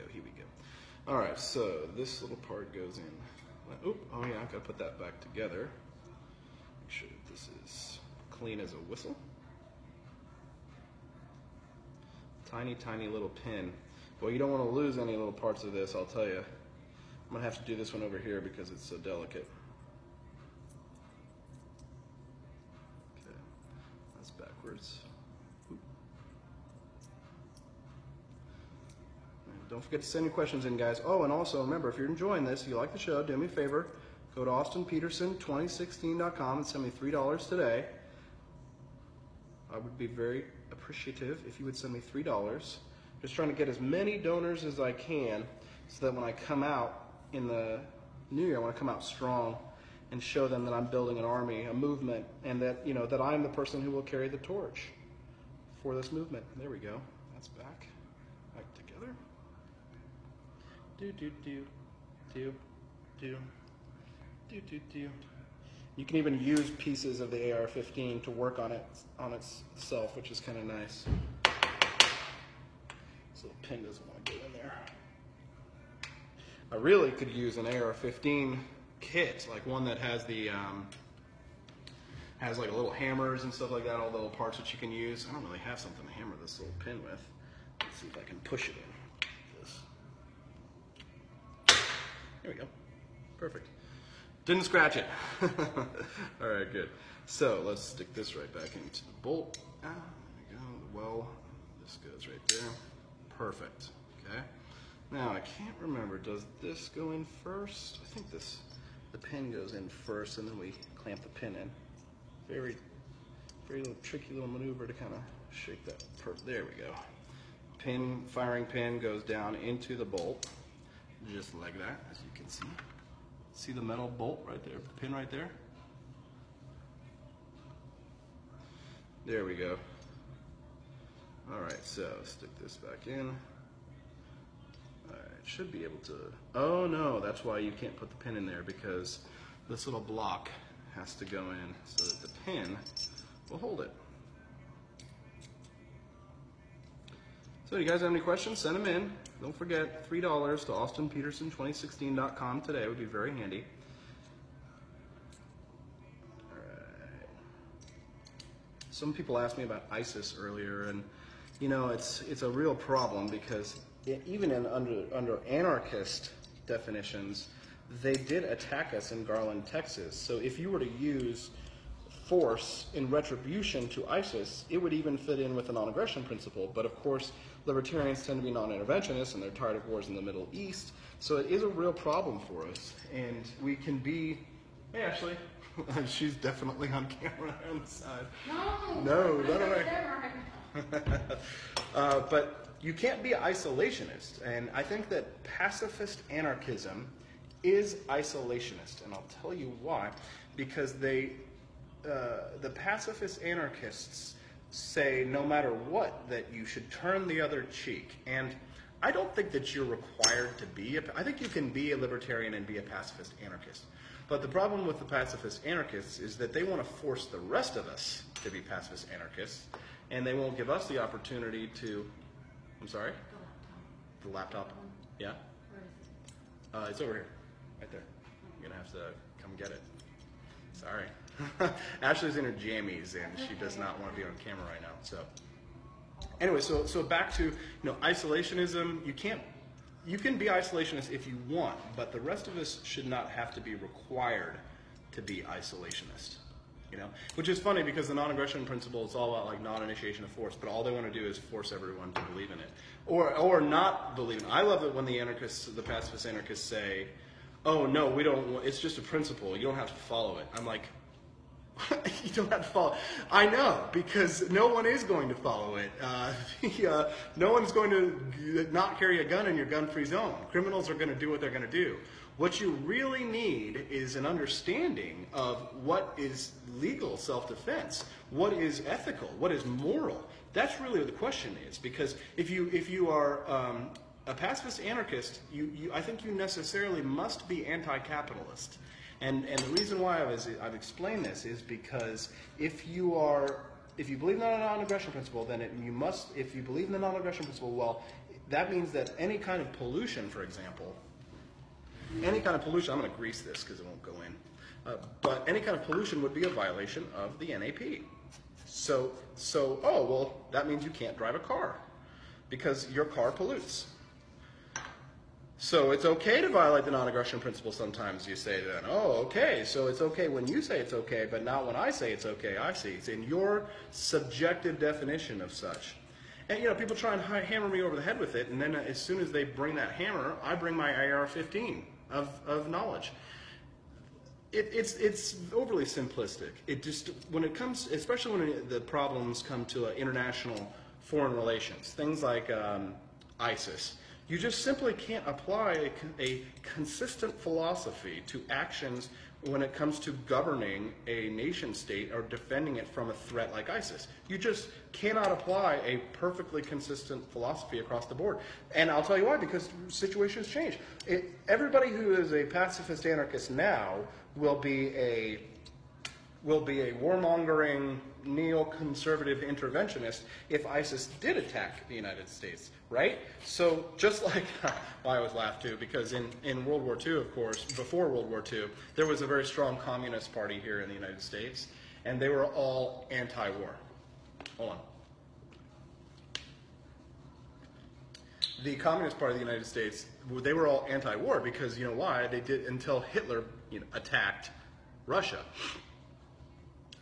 All right, so this little part goes in. Oh yeah, I've got to put that back together. Make sure that this is clean as a whistle. Tiny, tiny little pin. Well, you don't want to lose any little parts of this, I'll tell you. I'm going to have to do this one over here because it's so delicate. Okay, that's backwards. Oop. And don't forget to send your questions in, guys. Oh, and also remember, if you're enjoying this, if you like the show, do me a favor. Go to austinpeterson2016.com and send me $3 today. I would be very appreciative if you would send me $3. Just trying to get as many donors as I can so that when I come out in the new year, I want to come out strong and show them that I'm building an army, a movement, and that, that I'm the person who will carry the torch for this movement. There we go. That's back together. You can even use pieces of the AR-15 to work on itself, which is kind of nice. This little pin doesn't want to get in there. I really could use an AR-15 kit, like one that has the has like little hammers and stuff like that, all the little parts that you can use. I don't really have something to hammer this little pin with. Let's see if I can push it in. There we go. Perfect. Didn't scratch it. All right, good. So let's stick this right back into the bolt. There we go. Well, this goes right there. Perfect. Okay. Now I can't remember. Does this go in first? I think the pin goes in first, and then we clamp the pin in. Very little tricky little maneuver to kind of shake that. There we go. Firing pin goes down into the bolt, just like that, as you can see. See the metal bolt right there, pin right there? There we go. All right, so stick this back in. All right, should be able to, oh no, that's why you can't put the pin in there, because this little block has to go in so that the pin will hold it. So you guys have any questions, send them in. Don't forget, $3 to austinpeterson2016.com today would be very handy. All right. Some people asked me about ISIS earlier, and You know, it's a real problem because even under anarchist definitions, they did attack us in Garland, Texas. So if you were to use force in retribution to ISIS, it would even fit in with the non-aggression principle. But of course, libertarians tend to be non-interventionists, and they're tired of wars in the Middle East. So it is a real problem for us, and we can be. Hey, Ashley. She's definitely on camera on the side. No, run away. But you can't be isolationist, and I think that pacifist anarchism is isolationist, and I'll tell you why. Because the pacifist anarchists say no matter what that you should turn the other cheek, and I don't think that you're required to be. I think you can be a libertarian and be a pacifist anarchist. But the problem with the pacifist anarchists is that they want to force the rest of us to be pacifist anarchists, and they won't give us the opportunity to. I'm sorry? The laptop? Yeah? Where is it? It's over here. Right there. You're going to have to come get it. Sorry. Ashley's in her jammies, and she does not want to be on camera right now. So, anyway, so back to isolationism. You can be isolationist if you want, but the rest of us should not have to be required to be isolationist. Which is funny because the non-aggression principle is all about like non-initiation of force, but all they want to do is force everyone to believe in it, or not believe in it. I love it when the pacifist anarchists say, "Oh no, we don't. It's just a principle. You don't have to follow it." I'm like, you don't have to follow. I know, because no one is going to follow it. No one's going to not carry a gun in your gun-free zone. Criminals are going to do what they're going to do. What you really need is an understanding of what is legal self-defense, what is ethical, what is moral. That's really what the question is. Because if you are a pacifist anarchist, I think you necessarily must be anti-capitalist. And the reason why I've explained this is because if you believe in the non-aggression principle, then you must. If you believe in the non-aggression principle, well, that means that any kind of pollution, for example, any kind of pollution. I'm going to grease this because it won't go in. But any kind of pollution would be a violation of the NAP. So that means you can't drive a car because your car pollutes. So it's okay to violate the non-aggression principle sometimes, you say then. Oh, okay, so it's okay when you say it's okay, but not when I say it's okay. I see. It's in your subjective definition of such. And, people try and hammer me over the head with it, and then as soon as they bring that hammer, I bring my AR-15 of knowledge. It's overly simplistic. It just, when it comes, especially when the problems come to international foreign relations, things like ISIS, you just simply can't apply a consistent philosophy to actions when it comes to governing a nation state or defending it from a threat like ISIS. You just cannot apply a perfectly consistent philosophy across the board. And I'll tell you why, because situations change. Everybody who is a pacifist anarchist now will be a warmongering neoconservative interventionist if ISIS did attack the United States, right? So just like, well, I always laugh too, because in World War II, of course, before World War II, there was a very strong communist party here in the United States, and they were all anti-war. Hold on. The Communist Party of the United States, they were all anti-war because, why? They did until Hitler attacked Russia.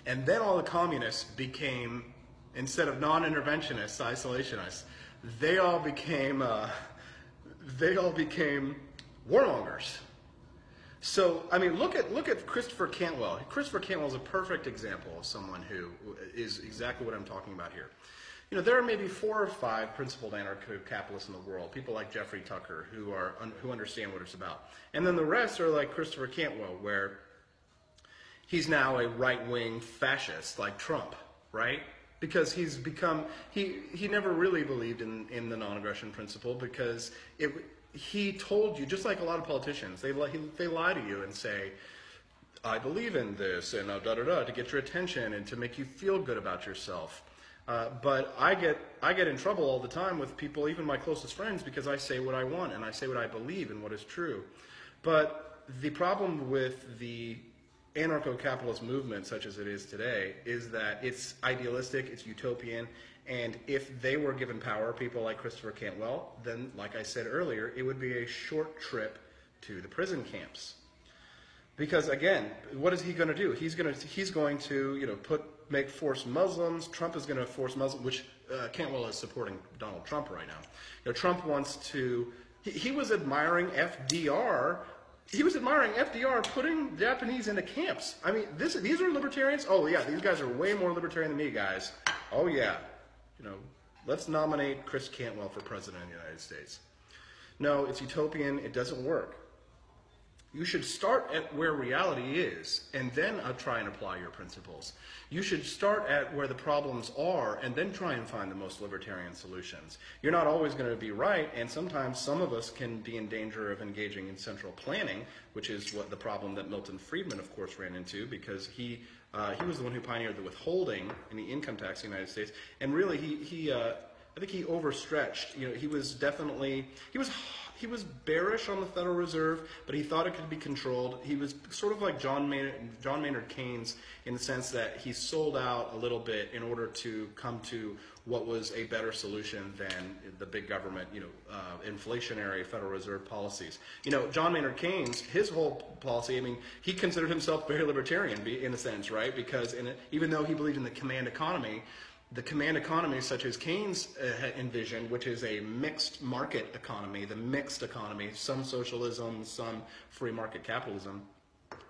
And then all the communists became, instead of non-interventionists, isolationists, they all became warmongers. So, I mean, look at Christopher Cantwell. Christopher Cantwell is a perfect example of someone who is exactly what I'm talking about here. There are maybe 4 or 5 principled anarcho-capitalists in the world, people like Jeffrey Tucker, who understand what it's about. And then the rest are like Christopher Cantwell, where he's now a right-wing fascist like Trump, right? Because he's become, he never really believed in the non-aggression principle because he told you, just like a lot of politicians, they lie to you and say, I believe in this, and to get your attention and to make you feel good about yourself. But I get in trouble all the time with people, even my closest friends, because I say what I want and I say what I believe and what is true. But the problem with the anarcho-capitalist movement, such as it is today, is that it's idealistic, it's utopian, And if they were given power, people like Christopher Cantwell, then, like I said earlier, it would be a short trip to the prison camps. Because again, what is he going to do? He's going to make force Muslims. Trump is going to force Muslims, which Cantwell is supporting Donald Trump right now. Trump wants to. He was admiring FDR. He was admiring FDR putting Japanese into camps. I mean, these are libertarians. Oh yeah, these guys are way more libertarian than me, guys. Oh yeah, let's nominate Chris Cantwell for president of the United States. No, it's utopian. It doesn't work. You should start at where reality is and then try and apply your principles. You should start at where the problems are and then try and find the most libertarian solutions. You're not always going to be right, and sometimes some of us can be in danger of engaging in central planning, which is what the problem that Milton Friedman, of course, ran into, because he was the one who pioneered the withholding in the income tax in the United States, and really I think he overstretched. He was bearish on the Federal Reserve, but he thought it could be controlled. He was sort of like John Maynard Keynes in the sense that he sold out a little bit in order to come to what was a better solution than the big government, inflationary Federal Reserve policies. John Maynard Keynes, his whole policy, he considered himself very libertarian in a sense, right? Because even though he believed in the command economy, such as Keynes envisioned, which is a mixed market economy, the mixed economy, some socialism, some free market capitalism,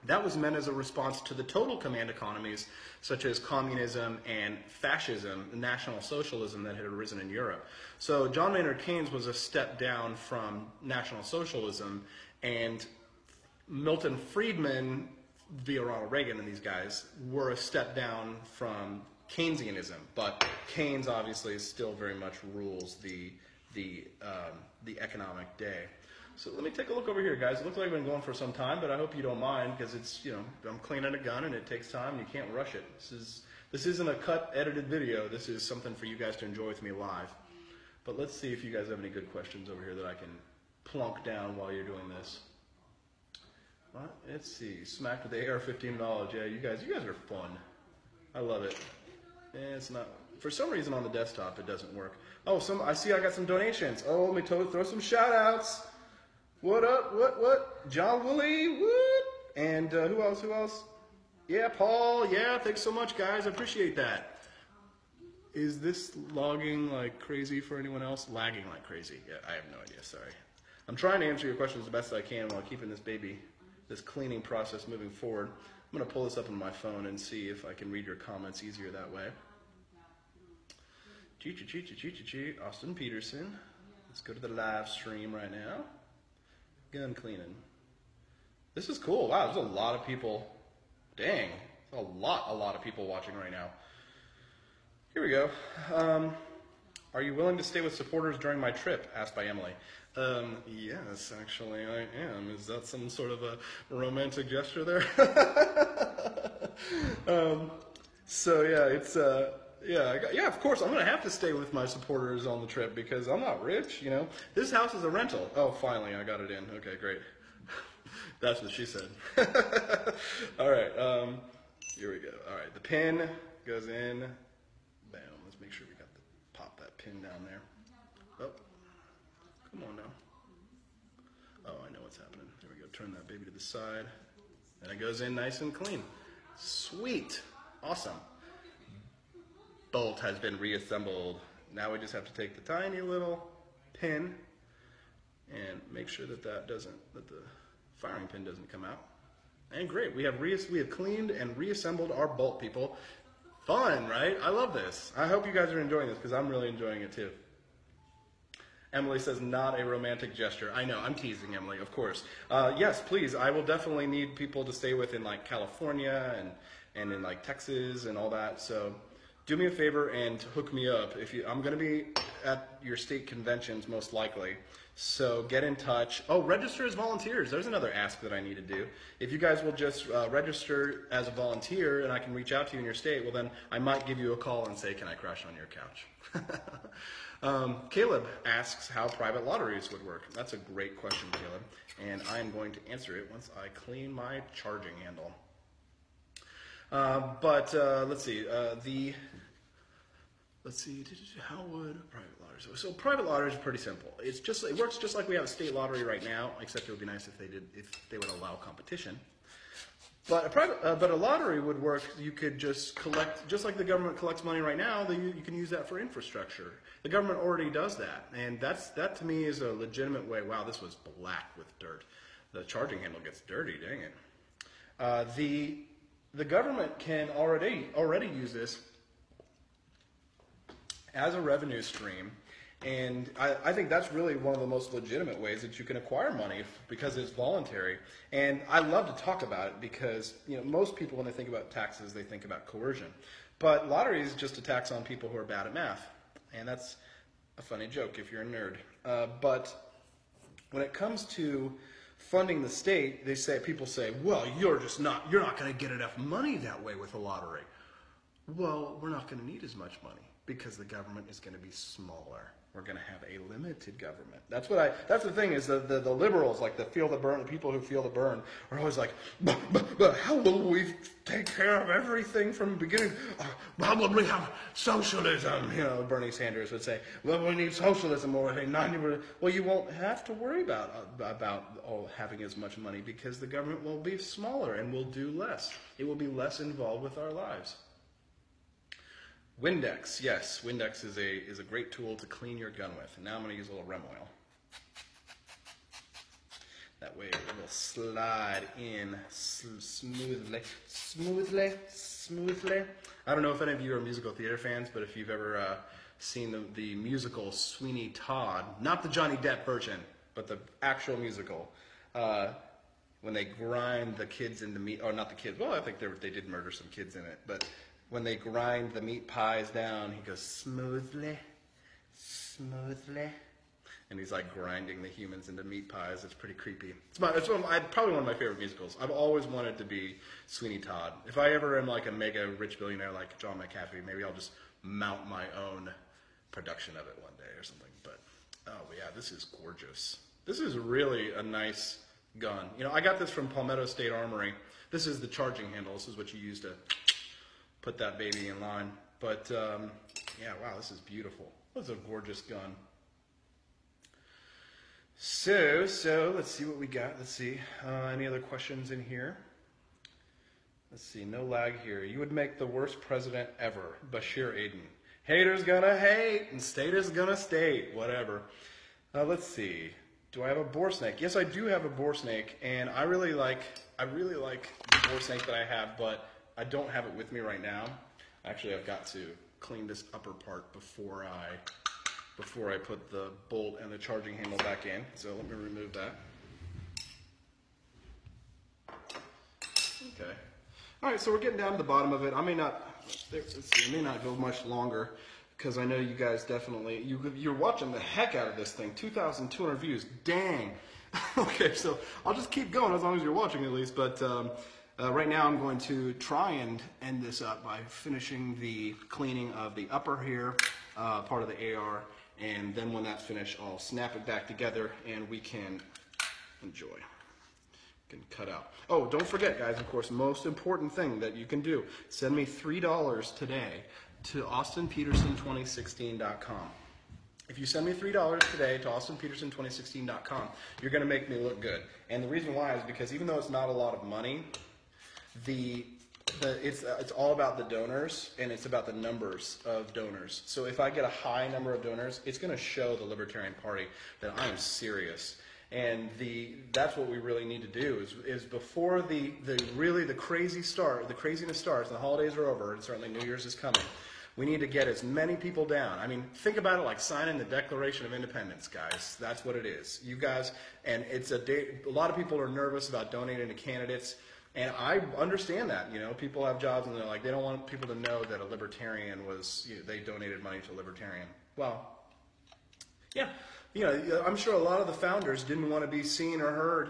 that was meant as a response to the total command economies, such as communism and fascism, National Socialism that had arisen in Europe. So John Maynard Keynes was a step down from National Socialism, and Milton Friedman, via Ronald Reagan and these guys, were a step down from Keynesianism, but Keynes obviously still very much rules the economic day. So let me take a look over here, guys. It looks like I've been going for some time, but I hope you don't mind, because it's I'm cleaning a gun and it takes time and you can't rush it. This isn't a cut edited video. This is something for you guys to enjoy with me live. But let's see if you guys have any good questions over here that I can plunk down while you're doing this. Let's see. Smacked with the AR-15 knowledge. Yeah, you guys are fun. I love it. It's not, for some reason on the desktop it doesn't work. Oh, I see I got some donations. Oh, let me throw some shout outs. What up? What? John Woolley, what? And who else? Yeah, Paul. Yeah, thanks so much, guys. I appreciate that. Is this logging like crazy for anyone else? Lagging like crazy. Yeah, I have no idea. Sorry. I'm trying to answer your questions the best I can while keeping this cleaning process moving forward. I'm going to pull this up on my phone and see if I can read your comments easier that way. Austin Peterson. Let's go to the live stream right now. Gun cleaning. This is cool. Wow, there's a lot of people. Dang, there's a lot of people watching right now. Here we go. Are you willing to stay with supporters during my trip? Asked by Emily. Yes, actually, I am. Is that some sort of a romantic gesture there? So yeah, it's yeah. Of course, I'm gonna have to stay with my supporters on the trip because I'm not rich. This house is a rental. Oh, finally, I got it in. Okay, great. That's what she said. All right. Here we go. All right, the pin goes in. Bam. Let's make sure we got pop that pin down there. Oh. Come on now. Oh, I know what's happening. There we go. Turn that baby to the side. And it goes in nice and clean. Sweet. Awesome. Bolt has been reassembled. Now we just have to take the tiny little pin and make sure that the firing pin doesn't come out. And great. We have cleaned and reassembled our bolt, people. Fun, right? I love this. I hope you guys are enjoying this because I'm really enjoying it too. Emily says, not a romantic gesture. I know, I'm teasing Emily, of course. Yes, please, I will definitely need people to stay with in like California and in like Texas and all that. So do me a favor and hook me up. I'm going to be at your state conventions most likely. So get in touch. Oh, register as volunteers. There's another ask that I need to do. If you guys will just register as a volunteer and I can reach out to you in your state, well then I might give you a call and say, can I crash on your couch? Caleb asks how private lotteries would work. That's a great question, Caleb, and I'm going to answer it once I clean my charging handle. Let's see. let's see, how would a private lottery? So private lottery is pretty simple. It works just like we have a state lottery right now, except it would be nice if they would allow competition. But a lottery would work. You could just collect, just like the government collects money right now. You can use that for infrastructure. The government already does that, and that to me is a legitimate way. Wow, this was black with dirt. The charging handle gets dirty. Dang it. The government can already use this as a revenue stream. And I think that's really one of the most legitimate ways that you can acquire money because it's voluntary. And I love to talk about it because most people, when they think about taxes, they think about coercion. But lottery is just a tax on people who are bad at math. And that's a funny joke if you're a nerd. But when it comes to funding the state, people say, well, you're not going to get enough money that way with a lottery. Well, we're not going to need as much money because the government is going to be smaller. We're going to have a limited government. That's the thing is the liberals, like the people who feel the burn are always like, but how will we take care of everything from the beginning? How will we have socialism? Bernie Sanders would say, well, we need socialism, or 90%. Well, you won't have to worry about having as much money because the government will be smaller and will do less. It will be less involved with our lives. Windex, yes, Windex is a great tool to clean your gun with. And now I'm going to use a little Rem oil. That way it will slide in smoothly. I don't know if any of you are musical theater fans, but if you've ever seen the musical Sweeney Todd, not the Johnny Depp version, but the actual musical, when they grind the kids into meat, or not the kids, well, I think they did murder some kids in it, but when they grind the meat pies down, he goes smoothly, and he's like grinding the humans into meat pies. It's pretty creepy. It's probably one of my favorite musicals. I've always wanted to be Sweeney Todd. If I ever am like a mega rich billionaire like John McAfee, maybe I'll just mount my own production of it one day or something. But yeah, this is gorgeous. This is really a nice gun. I got this from Palmetto State Armory. This is the charging handle. This is what you use to put that baby in line. But yeah, wow, this is beautiful. That's a gorgeous gun. So let's see what we got. Let's see. Any other questions in here? Let's see. No lag here. You would make the worst president ever. Bashir Aden. Haters gonna hate and staters gonna state. Whatever. Let's see. Do I have a boar snake? Yes, I do have a boar snake, and I really like the boar snake that I have, but I don't have it with me right now. Actually, I've got to clean this upper part before I put the bolt and the charging handle back in. So let me remove that. Okay. All right, so we're getting down to the bottom of it. I may not go much longer because I know you guys definitely, you're watching the heck out of this thing. 2,200 views. Dang. Okay, so I'll just keep going as long as you're watching at least, but right now I'm going to try and end this up by finishing the cleaning of the upper here, part of the AR, and then when that's finished I'll snap it back together and we can enjoy. Can cut out. Oh, don't forget guys, of course, most important thing that you can do, send me $3 today to austinpeterson2016.com. If you send me $3 today to austinpeterson2016.com, you're going to make me look good. And the reason why is because even though it's not a lot of money, it's all about the donors, and it's about the numbers of donors. So if I get a high number of donors, it's going to show the Libertarian Party that I am serious. And that's what we really need to do is before the craziness starts, and the holidays are over, and certainly New Year's is coming. We need to get as many people down. I mean, think about it like signing the Declaration of Independence, guys. That's what it is. You guys, and it's a lot of people are nervous about donating to candidates. And I understand that, people have jobs and they're like, they don't want people to know that a libertarian they donated money to a libertarian. Well, yeah, I'm sure a lot of the founders didn't want to be seen or heard,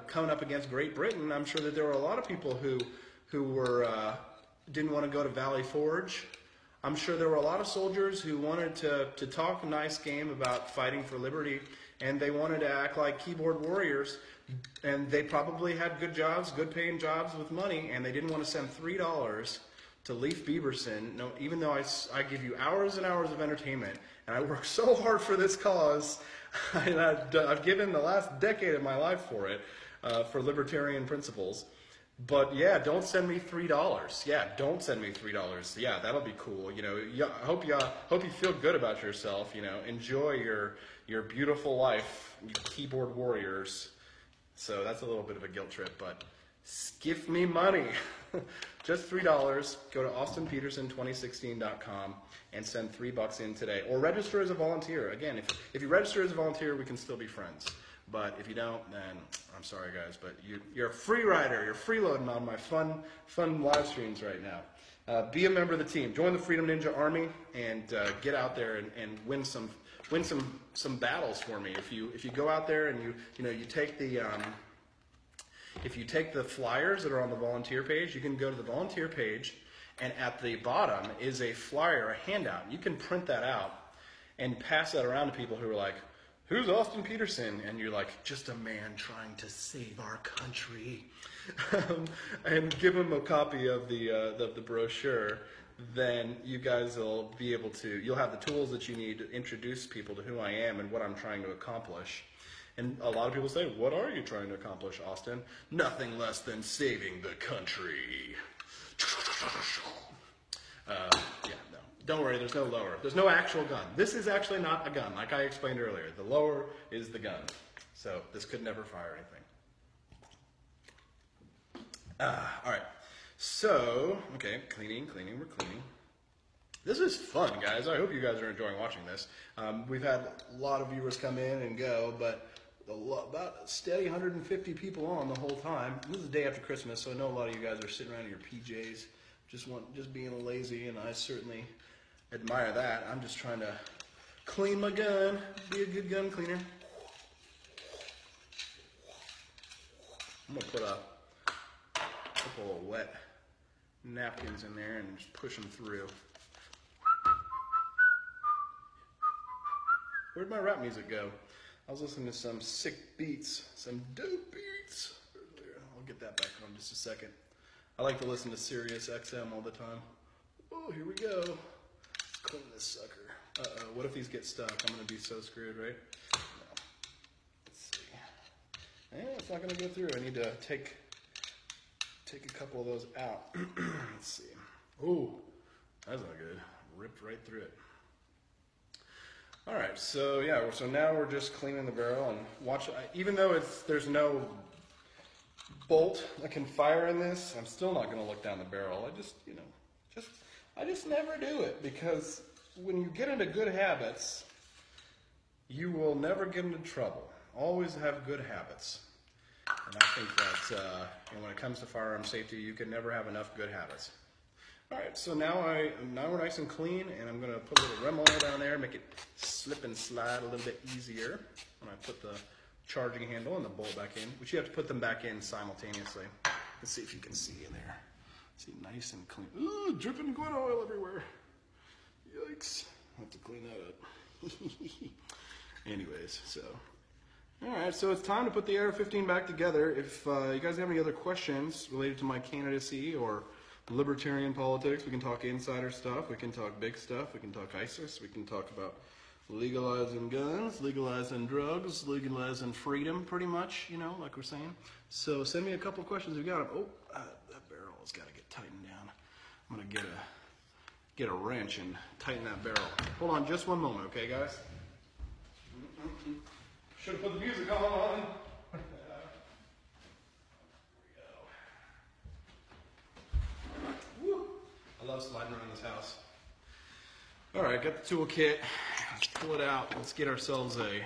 coming up against Great Britain. I'm sure that there were a lot of people who didn't want to go to Valley Forge. I'm sure there were a lot of soldiers who wanted to talk a nice game about fighting for liberty, and they wanted to act like keyboard warriors. And they probably had good jobs, good paying jobs with money, and they didn't want to send $3 to Leif Bieberson. No, even though I give you hours and hours of entertainment, and I work so hard for this cause, and I've given the last decade of my life for it, for libertarian principles. But yeah, don't send me $3. Yeah, don't send me $3. Yeah, that'll be cool. You know, I hope you feel good about yourself. You know, enjoy your beautiful life, you keyboard warriors. So that's a little bit of a guilt trip, but give me money. Just $3. Go to austinpeterson2016.com and send $3 in today, or register as a volunteer. Again, if you register as a volunteer, we can still be friends. But if you don't, then I'm sorry, guys. But you're a free rider. You're freeloading on my fun live streams right now. Be a member of the team. Join the Freedom Ninja Army and get out there and win some battles for me. If you go out there and you take the if you take the flyers that are on the volunteer page, you can go to the volunteer page, and at the bottom is a flyer, a handout. You can print that out and pass that around to people who are like, "Who's Austin Peterson?" And you're like, "Just a man trying to save our country." And give them a copy of the brochure. Then you guys will be able to, you'll have the tools that you need to introduce people to who I am and what I'm trying to accomplish. And a lot of people say, "What are you trying to accomplish, Austin?" "Nothing less than saving the country." Yeah, no. Don't worry, there's no lower. There's no actual gun. This is actually not a gun, like I explained earlier. The lower is the gun. So this could never fire anything. All right. So, okay, cleaning, we're cleaning. This is fun, guys. I hope you guys are enjoying watching this. We've had a lot of viewers come in and go, but about a steady 150 people on the whole time. This is the day after Christmas, so I know a lot of you guys are sitting around in your PJs, just being lazy, and I certainly admire that. I'm just trying to clean my gun, be a good gun cleaner. I'm gonna put a couple of wet napkins in there and just push them through. Where'd my rap music go? I was listening to some sick beats, some dope beats earlier. I'll get that back on in just a second. I like to listen to Sirius XM all the time. Oh, here we go. Let's clean this sucker. Uh-oh, what if these get stuck? I'm going to be so screwed, right? No. Let's see. It's not going to go through. I need to take a couple of those out. Let's see. Ooh, that's not good. Ripped right through it. All right, so yeah, so now we're just cleaning the barrel and watch. Even though there's no bolt that can fire in this, I'm still not going to look down the barrel. I just never do it, because when you get into good habits, you will never get into trouble. Always have good habits. And I think that when it comes to firearm safety, you can never have enough good habits. All right, so now we're nice and clean, and I'm going to put a little Rem oil down there, make it slip and slide a little bit easier when I put the charging handle and the bolt back in, which you have to put them back in simultaneously. Let's see if you can see in there. See, nice and clean. Ooh, dripping gun oil everywhere. Yikes. I'll have to clean that up. Anyways, so. All right, so it's time to put the AR-15 back together. If you guys have any other questions related to my candidacy or libertarian politics, we can talk insider stuff, we can talk big stuff, we can talk ISIS, we can talk about legalizing guns, legalizing drugs, legalizing freedom, pretty much, like we're saying. So send me a couple of questions if you got them. Oh, that barrel has got to get tightened down. I'm going to get a wrench and tighten that barrel. Hold on just one moment, okay, guys? Should have put the music on. I love sliding around this house. All right, got the toolkit. Let's pull it out. Let's get ourselves a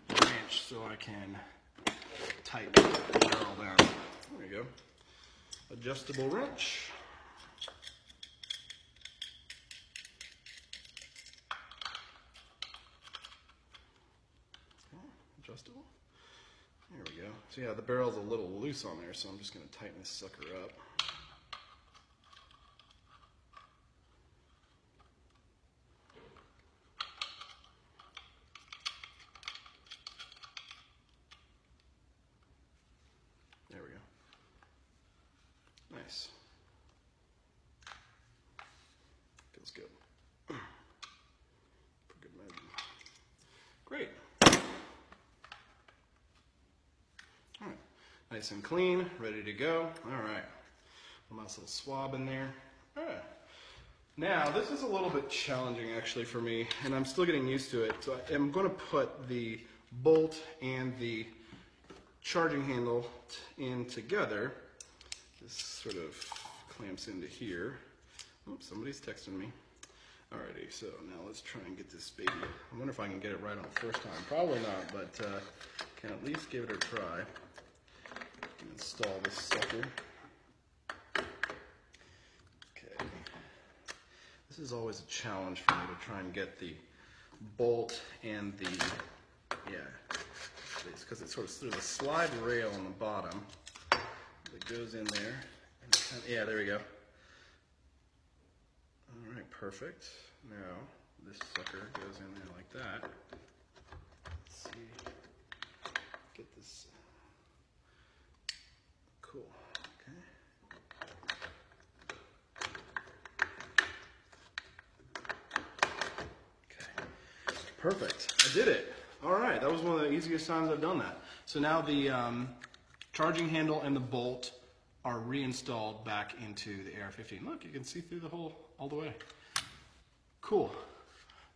wrench so I can tighten the barrel down. There you go. Adjustable wrench. Okay, adjustable. There we go. So yeah, the barrel's a little loose on there, so I'm just going to tighten this sucker up. Nice. Nice and clean, ready to go. All right, a nice little swab in there. All right. Now, this is a little bit challenging actually for me, and I'm still getting used to it. So I'm going to put the bolt and the charging handle in together. This sort of clamps into here. Oops, somebody's texting me. Alrighty, so now let's try and get this baby. I wonder if I can get it right on the first time. Probably not, but can at least give it a try. Install this sucker. Okay. This is always a challenge for me to try and get the bolt and the, because it's sort of there's a slide rail on the bottom that goes in there. And yeah, there we go. All right, perfect. Now this sucker goes in there like that. Let's see. Get this. Cool. Okay. Perfect. I did it. All right. That was one of the easiest times I've done that. So now the charging handle and the bolt are reinstalled back into the AR-15. Look, you can see through the hole all the way. Cool.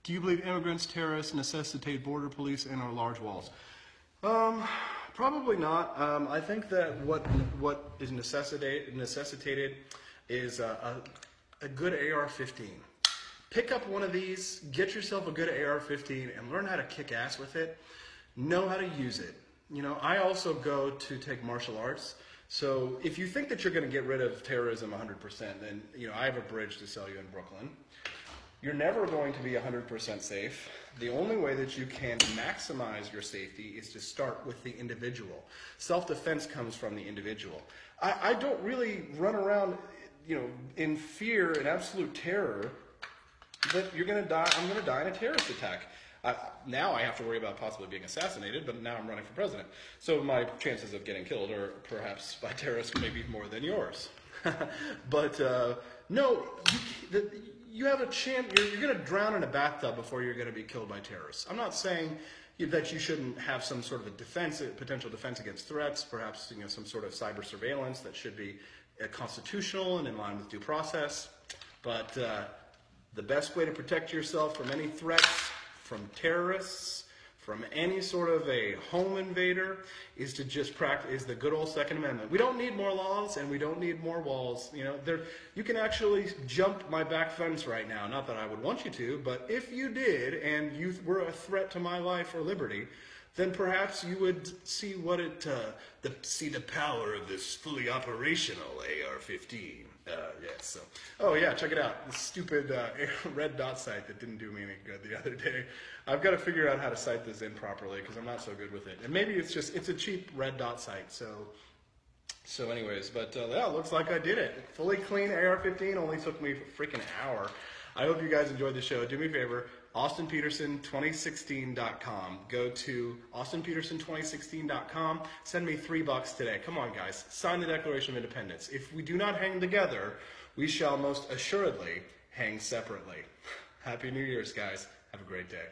Do you believe immigrants, terrorists necessitate border police and or large walls? Probably not. I think that what is necessitated is a good AR-15. Pick up one of these, get yourself a good AR-15, and learn how to kick ass with it. Know how to use it. You know, I also go to take martial arts. So if you think that you're going to get rid of terrorism 100%, then, you know, I have a bridge to sell you in Brooklyn. You're never going to be 100% safe. The only way that you can maximize your safety is to start with the individual. Self-defense comes from the individual. I don't really run around, you know, in fear and absolute terror that you're going to die. I'm going to die in a terrorist attack. Now I have to worry about possibly being assassinated, but now I'm running for president. So my chances of getting killed are perhaps by terrorists maybe more than yours. But no, you have a chance. You're going to drown in a bathtub before you're going to be killed by terrorists. I'm not saying that you shouldn't have some sort of a potential defense against threats, perhaps, you know, some sort of cyber surveillance that should be constitutional and in line with due process. But the best way to protect yourself from any threats, from terrorists, from any sort of a home invader, is to just practice the good old Second Amendment. We don't need more laws and we don't need more walls. You know, you can actually jump my back fence right now. Not that I would want you to, but if you did and you were a threat to my life or liberty, then perhaps you would see what see the power of this fully operational AR-15. Yes. So, oh yeah, check it out. This stupid red dot sight that didn't do me any good the other day. I've got to figure out how to sight this in properly because I'm not so good with it. And maybe it's a cheap red dot sight. So anyways, but yeah, looks like I did it. Fully clean AR-15 only took me a freaking hour. I hope you guys enjoyed the show. Do me a favor. AustinPeterson2016.com. Go to AustinPeterson2016.com. Send me $3 today. Come on, guys. Sign the Declaration of Independence. If we do not hang together, we shall most assuredly hang separately. Happy New Year's, guys. Have a great day.